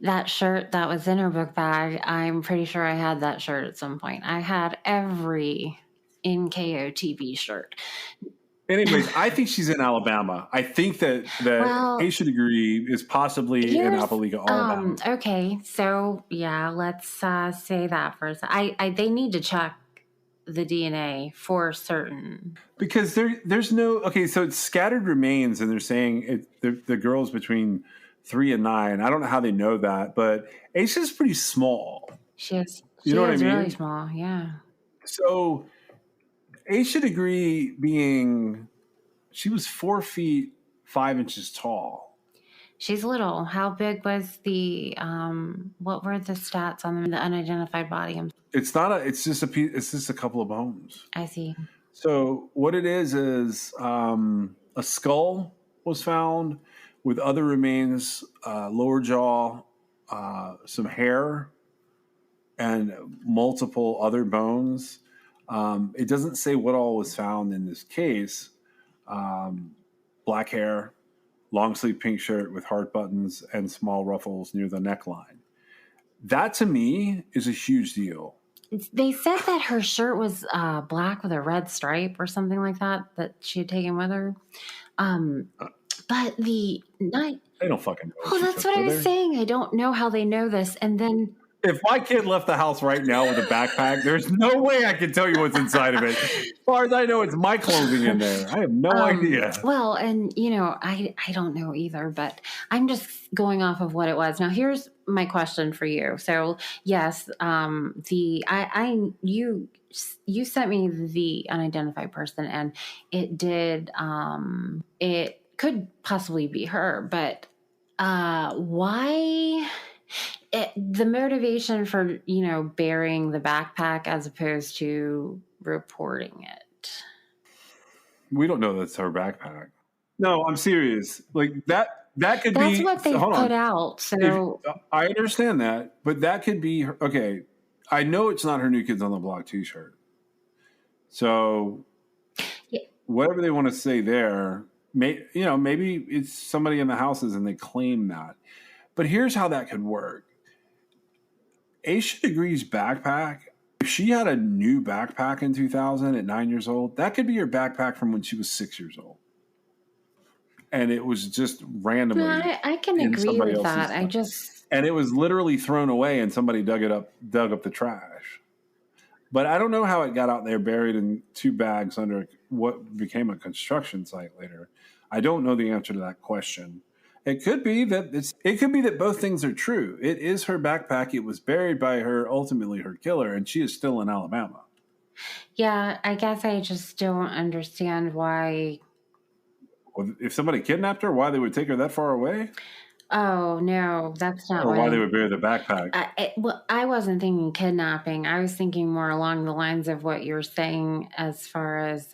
That shirt that was in her book bag, I'm pretty sure I had that shirt at some point. I had every NKO TV shirt. Anyways, I think she's in Alabama. I think that Aisha Degree is possibly in Appalachia, Alabama. Okay, so yeah, let's say that for a second. They need to check the DNA for certain. Because there's no so it's scattered remains, and they're saying the girl's between 3 and 9. I don't know how they know that, but Aisha's pretty small. She is. You know what I mean? Really small. Yeah. So Aisha Degree she was 4 feet 5 inches tall. She's little. How big was the what were the stats on the unidentified body? It's just a couple of bones. I see. So what it is a skull was found with other remains, lower jaw, some hair, and multiple other bones. It doesn't say what all was found in this case. Black hair, long sleeve pink shirt with heart buttons and small ruffles near the neckline. That to me is a huge deal. They said that her shirt was black with a red stripe or something like that she had taken with her. But the night. They don't fucking know. Oh, that's what I was saying. I don't know how they know this. And then. If my kid left the house right now with a backpack, there's no way I can tell you what's inside of it. As far as I know, it's my clothing in there. I have no idea. Well, and I don't know either, but I'm just going off of what it was. Now, here's my question for you. So, yes, you sent me the unidentified person, and it did. It could possibly be her, but why? The motivation for, burying the backpack as opposed to reporting it. We don't know that's her backpack. No, I'm serious. Like that could be. That's what they put out. So I understand that, but that could be her. Okay, I know it's not her New Kids on the Block T-shirt. So whatever they want to say there, maybe it's somebody in the houses and they claim that. But here's how that could work. Aisha Degree's backpack, if she had a new backpack in 2000 at 9 years old, that could be her backpack from when she was 6 years old. And it was just randomly. No, I can agree with that. And it was literally thrown away and somebody dug up the trash. But I don't know how it got out there buried in 2 bags under what became a construction site later. I don't know the answer to that question. It could be that both things are true. It is her backpack. It was buried by her, ultimately her killer, and she is still in Alabama. Yeah, I guess I just don't understand why. If somebody kidnapped her, why they would take her that far away? Oh, no, that's not Or why they would bury the backpack. I wasn't thinking kidnapping. I was thinking more along the lines of what you're saying as far as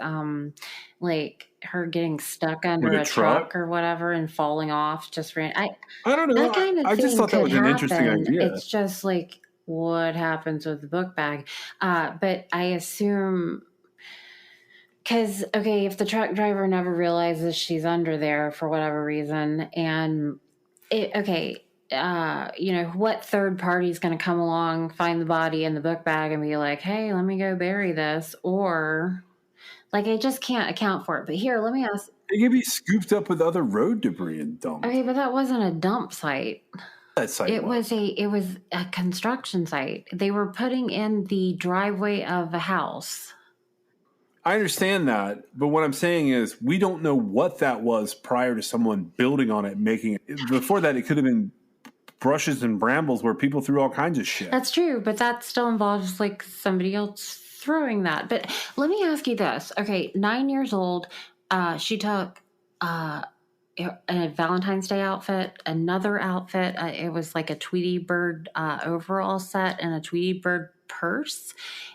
like her getting stuck under a truck or whatever and falling off. I don't know. That kind of I just thought that was an interesting idea. It's just like what happens with the book bag. But I assume... Because, if the truck driver never realizes she's under there for whatever reason, and what third party is going to come along, find the body in the book bag and be like, hey, let me go bury this? Or, I just can't account for it. But here, let me ask. It could be scooped up with other road debris and dumped. Okay, but that wasn't a dump site. That site it was a construction site. They were putting in the driveway of a house. I understand that, but what I'm saying is we don't know what that was prior to someone building on it, making it. Before that, it could have been brushes and brambles where people threw all kinds of shit. That's true, but that still involves somebody else throwing that. But let me ask you this. Okay, 9 years old, she took a Valentine's Day outfit, another outfit. It was like a Tweety Bird overall set and a Tweety Bird purse,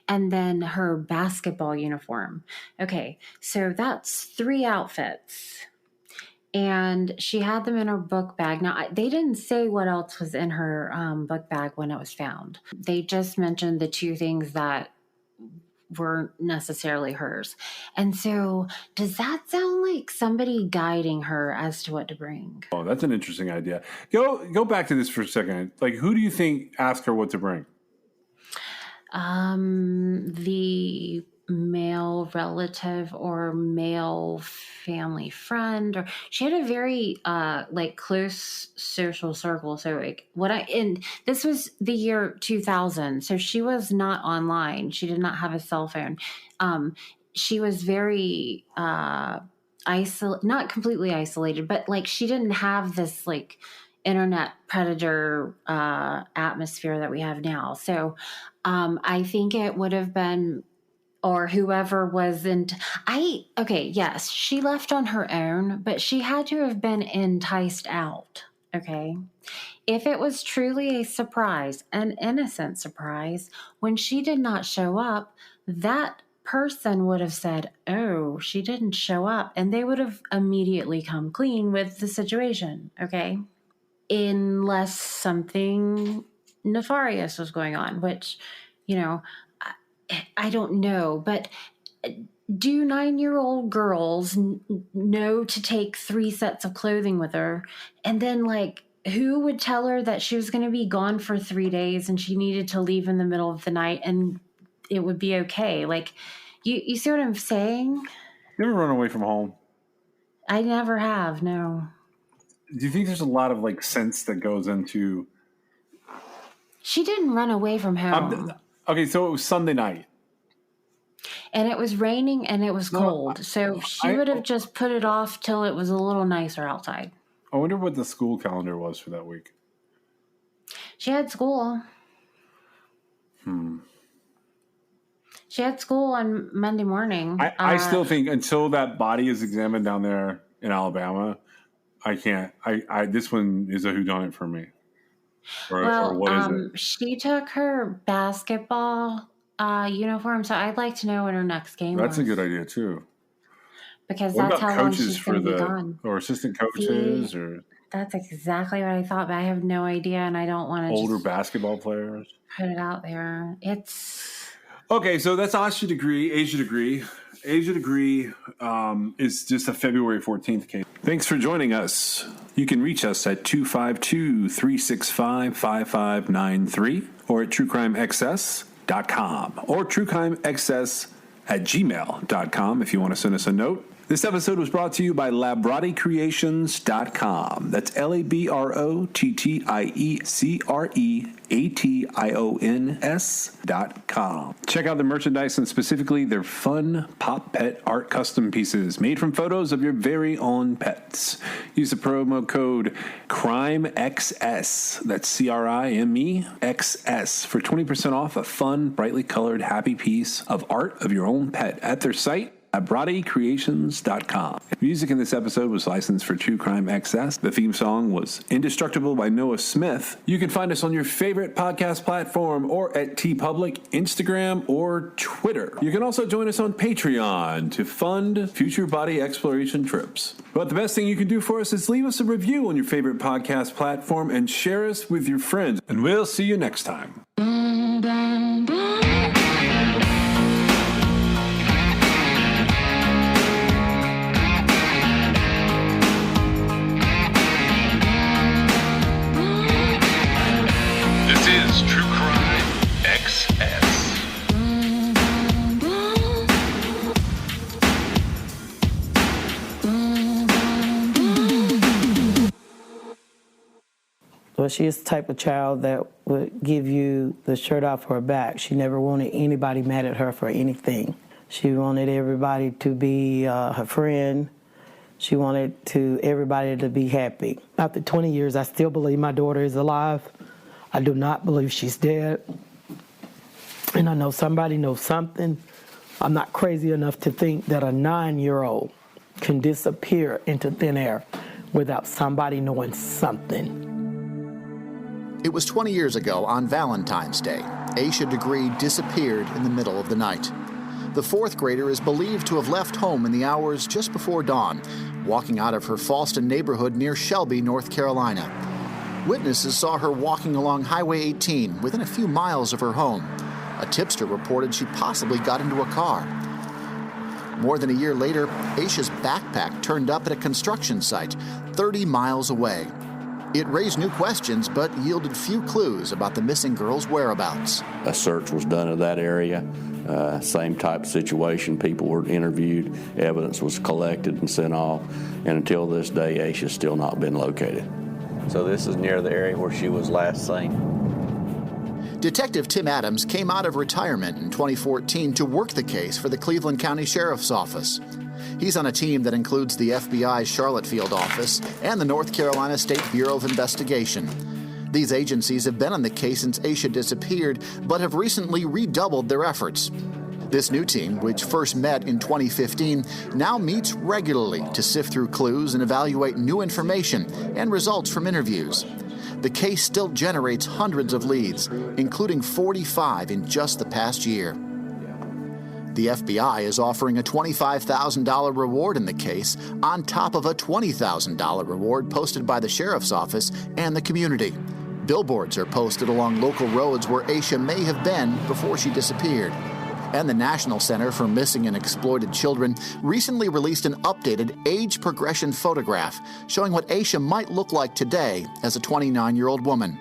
and then her basketball uniform. Okay, so that's 3 outfits. and she had them in her book bag. Now, they didn't say what else was in her book bag when it was found. They just mentioned the two things that weren't necessarily hers. And so does that sound like somebody guiding her as to what to bring? Oh, that's an interesting idea. Go back to this for a second. Like, who do you think asked her what to bring? The male relative or male family friend, or she had a very like close social circle. So like and this was the year 2000, so she was not online. She did not have a cell phone. She was very not completely isolated, but like she didn't have this like internet predator atmosphere that we have now. So I think it would have been, or whoever wasn't, yes, she left on her own, but she had to have been enticed out, okay? If it was truly a surprise, an innocent surprise, when she did not show up, that person would have said, oh, she didn't show up, and they would have immediately come clean with the situation, okay? Unless something nefarious was going on, which, you know, I don't know, but do 9-year-old girls know to take 3 sets of clothing with her? And then, like, who would tell her that she was going to be gone for 3 days and she needed to leave in the middle of the night and it would be okay? Like, you see what I'm saying? You ever run away from home? I never have, no. Do you think there's a lot of, like, sense that goes into... She didn't run away from home. Okay, so it was Sunday night. And it was raining and it was cold. So she would have just put it off till it was a little nicer outside. I wonder what the school calendar was for that week. She had school. She had school on Monday morning. I still think until that body is examined down there in Alabama, I can't. This one is a whodunit for me. Or what is it? She took her basketball uniform, so I'd like to know when her next game was. That's a good idea too. Because what that's about how long coaches she's for going to be gone. or assistant coaches or that's exactly what I thought, but I have no idea, and I don't want to older basketball players put it out there. It's okay. So that's Asia Degree. Asia Degree is just a February 14th case. Thanks for joining us. You can reach us at 252-365-5593 or at truecrimexcess.com or truecrimexcess@gmail.com if you want to send us a note. This episode was brought to you by LabrottieCreations.com. That's LabrottieCreations.com. Check out the merchandise and specifically their fun Pop Pet art custom pieces made from photos of your very own pets. Use the promo code CRIMEXS, that's CRIMEXS, for 20% off a fun, brightly colored, happy piece of art of your own pet at their site, LabrottieCreations.com. Music in this episode was licensed for True Crime XS. The theme song was Indestructible by Noah Smith. You can find us on your favorite podcast platform or at TeePublic, Instagram, or Twitter. You can also join us on Patreon to fund future body exploration trips. But the best thing you can do for us is leave us a review on your favorite podcast platform and share us with your friends. And we'll see you next time. Well, she is the type of child that would give you the shirt off her back. She never wanted anybody mad at her for anything. She wanted everybody to be her friend. She wanted everybody to be happy. After 20 years, I still believe my daughter is alive. I do not believe she's dead. And I know somebody knows something. I'm not crazy enough to think that a 9-year-old can disappear into thin air without somebody knowing something. It was 20 years ago on Valentine's Day. Asia Degree disappeared in the middle of the night. The fourth grader is believed to have left home in the hours just before dawn, walking out of her Fallston neighborhood near Shelby, North Carolina. Witnesses saw her walking along Highway 18 within a few miles of her home. A tipster reported she possibly got into a car. More than a year later, Aisha's backpack turned up at a construction site 30 miles away. It raised new questions, but yielded few clues about the missing girl's whereabouts. A search was done of that area. Same type of situation. People were interviewed, evidence was collected and sent off, and until this day, Aisha's still not been located. So this is near the area where she was last seen. Detective Tim Adams came out of retirement in 2014 to work the case for the Cleveland County Sheriff's Office. He's on a team that includes the FBI's Charlotte Field Office and the North Carolina State Bureau of Investigation. These agencies have been on the case since Aisha disappeared, but have recently redoubled their efforts. This new team, which first met in 2015, now meets regularly to sift through clues and evaluate new information and results from interviews. The case still generates hundreds of leads, including 45 in just the past year. The FBI is offering a $25,000 reward in the case on top of a $20,000 reward posted by the sheriff's office and the community. Billboards are posted along local roads where Aisha may have been before she disappeared. And the National Center for Missing and Exploited Children recently released an updated age progression photograph showing what Aisha might look like today as a 29-year-old woman.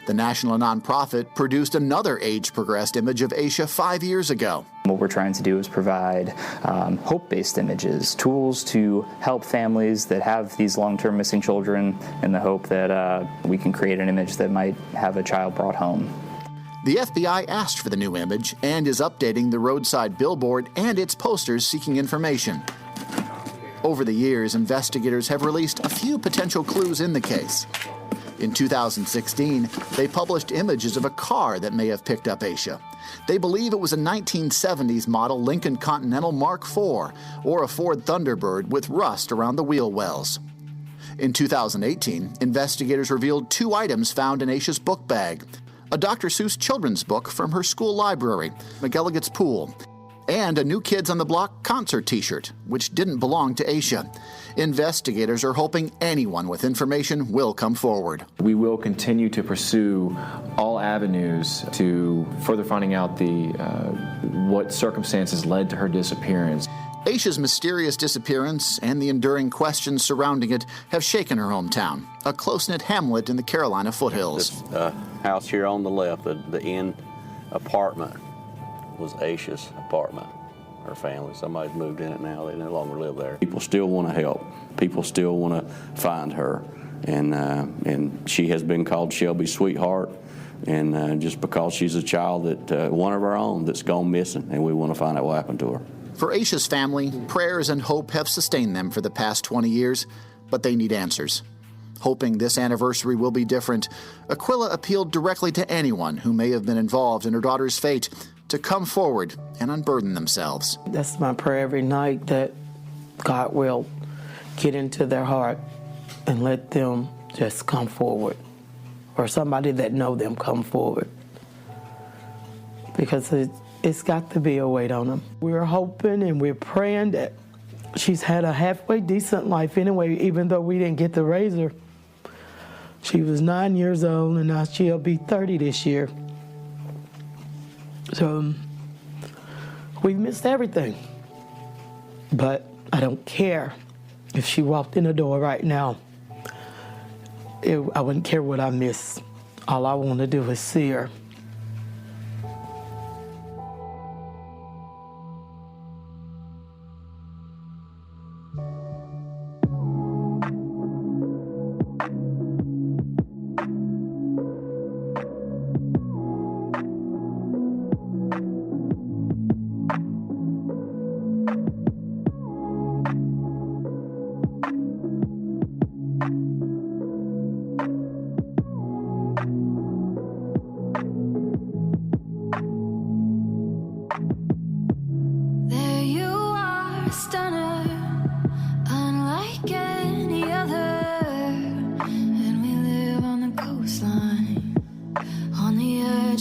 The national nonprofit produced another age-progressed image of Aisha 5 years ago. What we're trying to do is provide hope-based images, tools to help families that have these long-term missing children in the hope that we can create an image that might have a child brought home. The FBI asked for the new image and is updating the roadside billboard and its posters seeking information. Over the years, investigators have released a few potential clues in the case. In 2016, they published images of a car that may have picked up Aisha. They believe it was a 1970s model Lincoln Continental Mark IV or a Ford Thunderbird with rust around the wheel wells. In 2018, investigators revealed two items found in Aisha's book bag: a Dr. Seuss children's book from her school library, McElligot's Pool, and a New Kids on the Block concert t-shirt, which didn't belong to Aisha. Investigators are hoping anyone with information will come forward. We will continue to pursue all avenues to further finding out what circumstances led to her disappearance. Aisha's mysterious disappearance and the enduring questions surrounding it have shaken her hometown, a close-knit hamlet in the Carolina foothills. This house here on the left, the inn apartment, was Aisha's apartment. Her family, somebody's moved in it now. They no longer live there. People still want to help. People still want to find her, and she has been called Shelby's sweetheart. And just because she's a child that one of our own that's gone missing, and we want to find out what happened to her. For Aisha's family, prayers and hope have sustained them for the past 20 years, but they need answers. Hoping this anniversary will be different, Aquila appealed directly to anyone who may have been involved in her daughter's fate to come forward and unburden themselves. That's my prayer every night, that God will get into their heart and let them just come forward, or somebody that know them come forward, because it's got to be a weight on them. We're hoping and we're praying that she's had a halfway decent life anyway, even though we didn't get to raise her. She was 9 years old, and now she'll be 30 this year. So we've missed everything. But I don't care if she walked in the door right now. I wouldn't care what I miss. All I want to do is see her.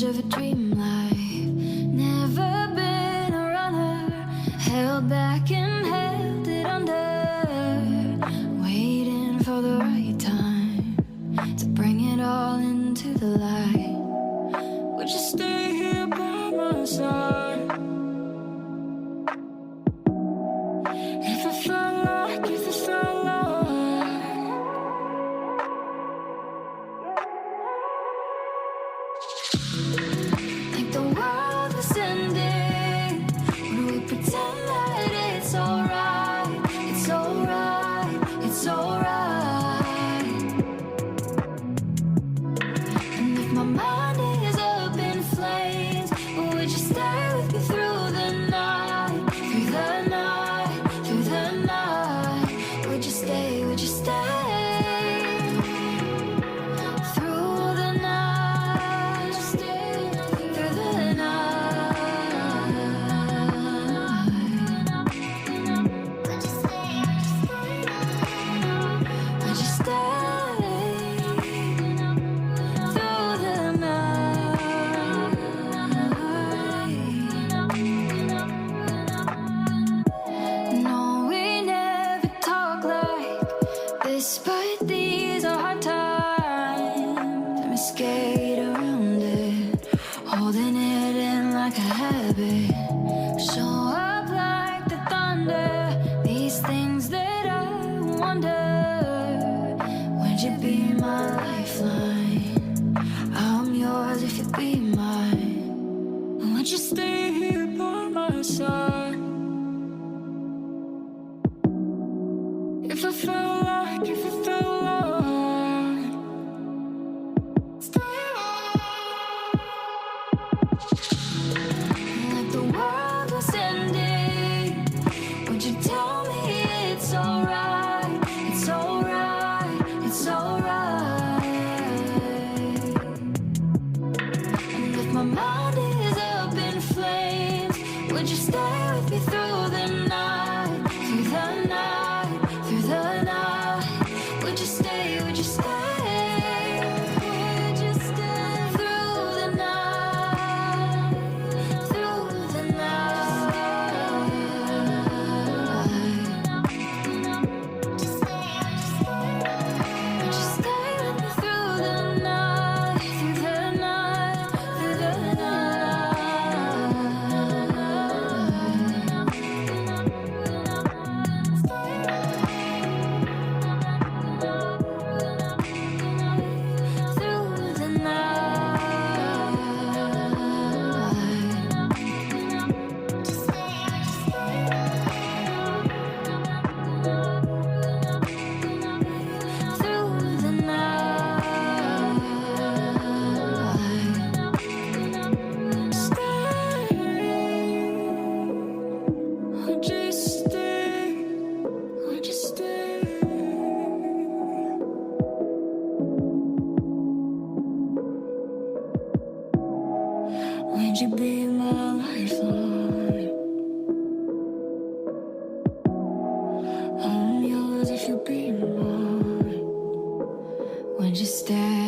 Of a dream life, never been a runner, to the light? Would you stay here by my side? If it felt like the world was ending, would we pretend that it's alright? It's alright, it's alright. And if my mind is up in flames, would you stay with me through the night? Through the night, through the night. Would you stay, would you stay? Through the night, through the night. Would you stay, would you stay? Through the night. No, we never talk like this, but these are hard times. Let me skate around it, holding it in like a habit. Show up like the thunder, these things that I wonder. Would you be my lifeline? I'm yours if you be mine. Would you stay here by my side? If it felt like, if it felt like, stay like the world was ending. Would you tell me it's alright? It's alright, it's alright. And if my mind is up in flames, would you stay with me through the night? Through the night, through the night. Would you stay, would you stay? Would you stay? Through the night, through the night. Would you stay, would you stay with me through the night? Through the night, through the through the would you stay? Would you stay? Would you be my lifeline? I'm yours if you be mine. Would you stay?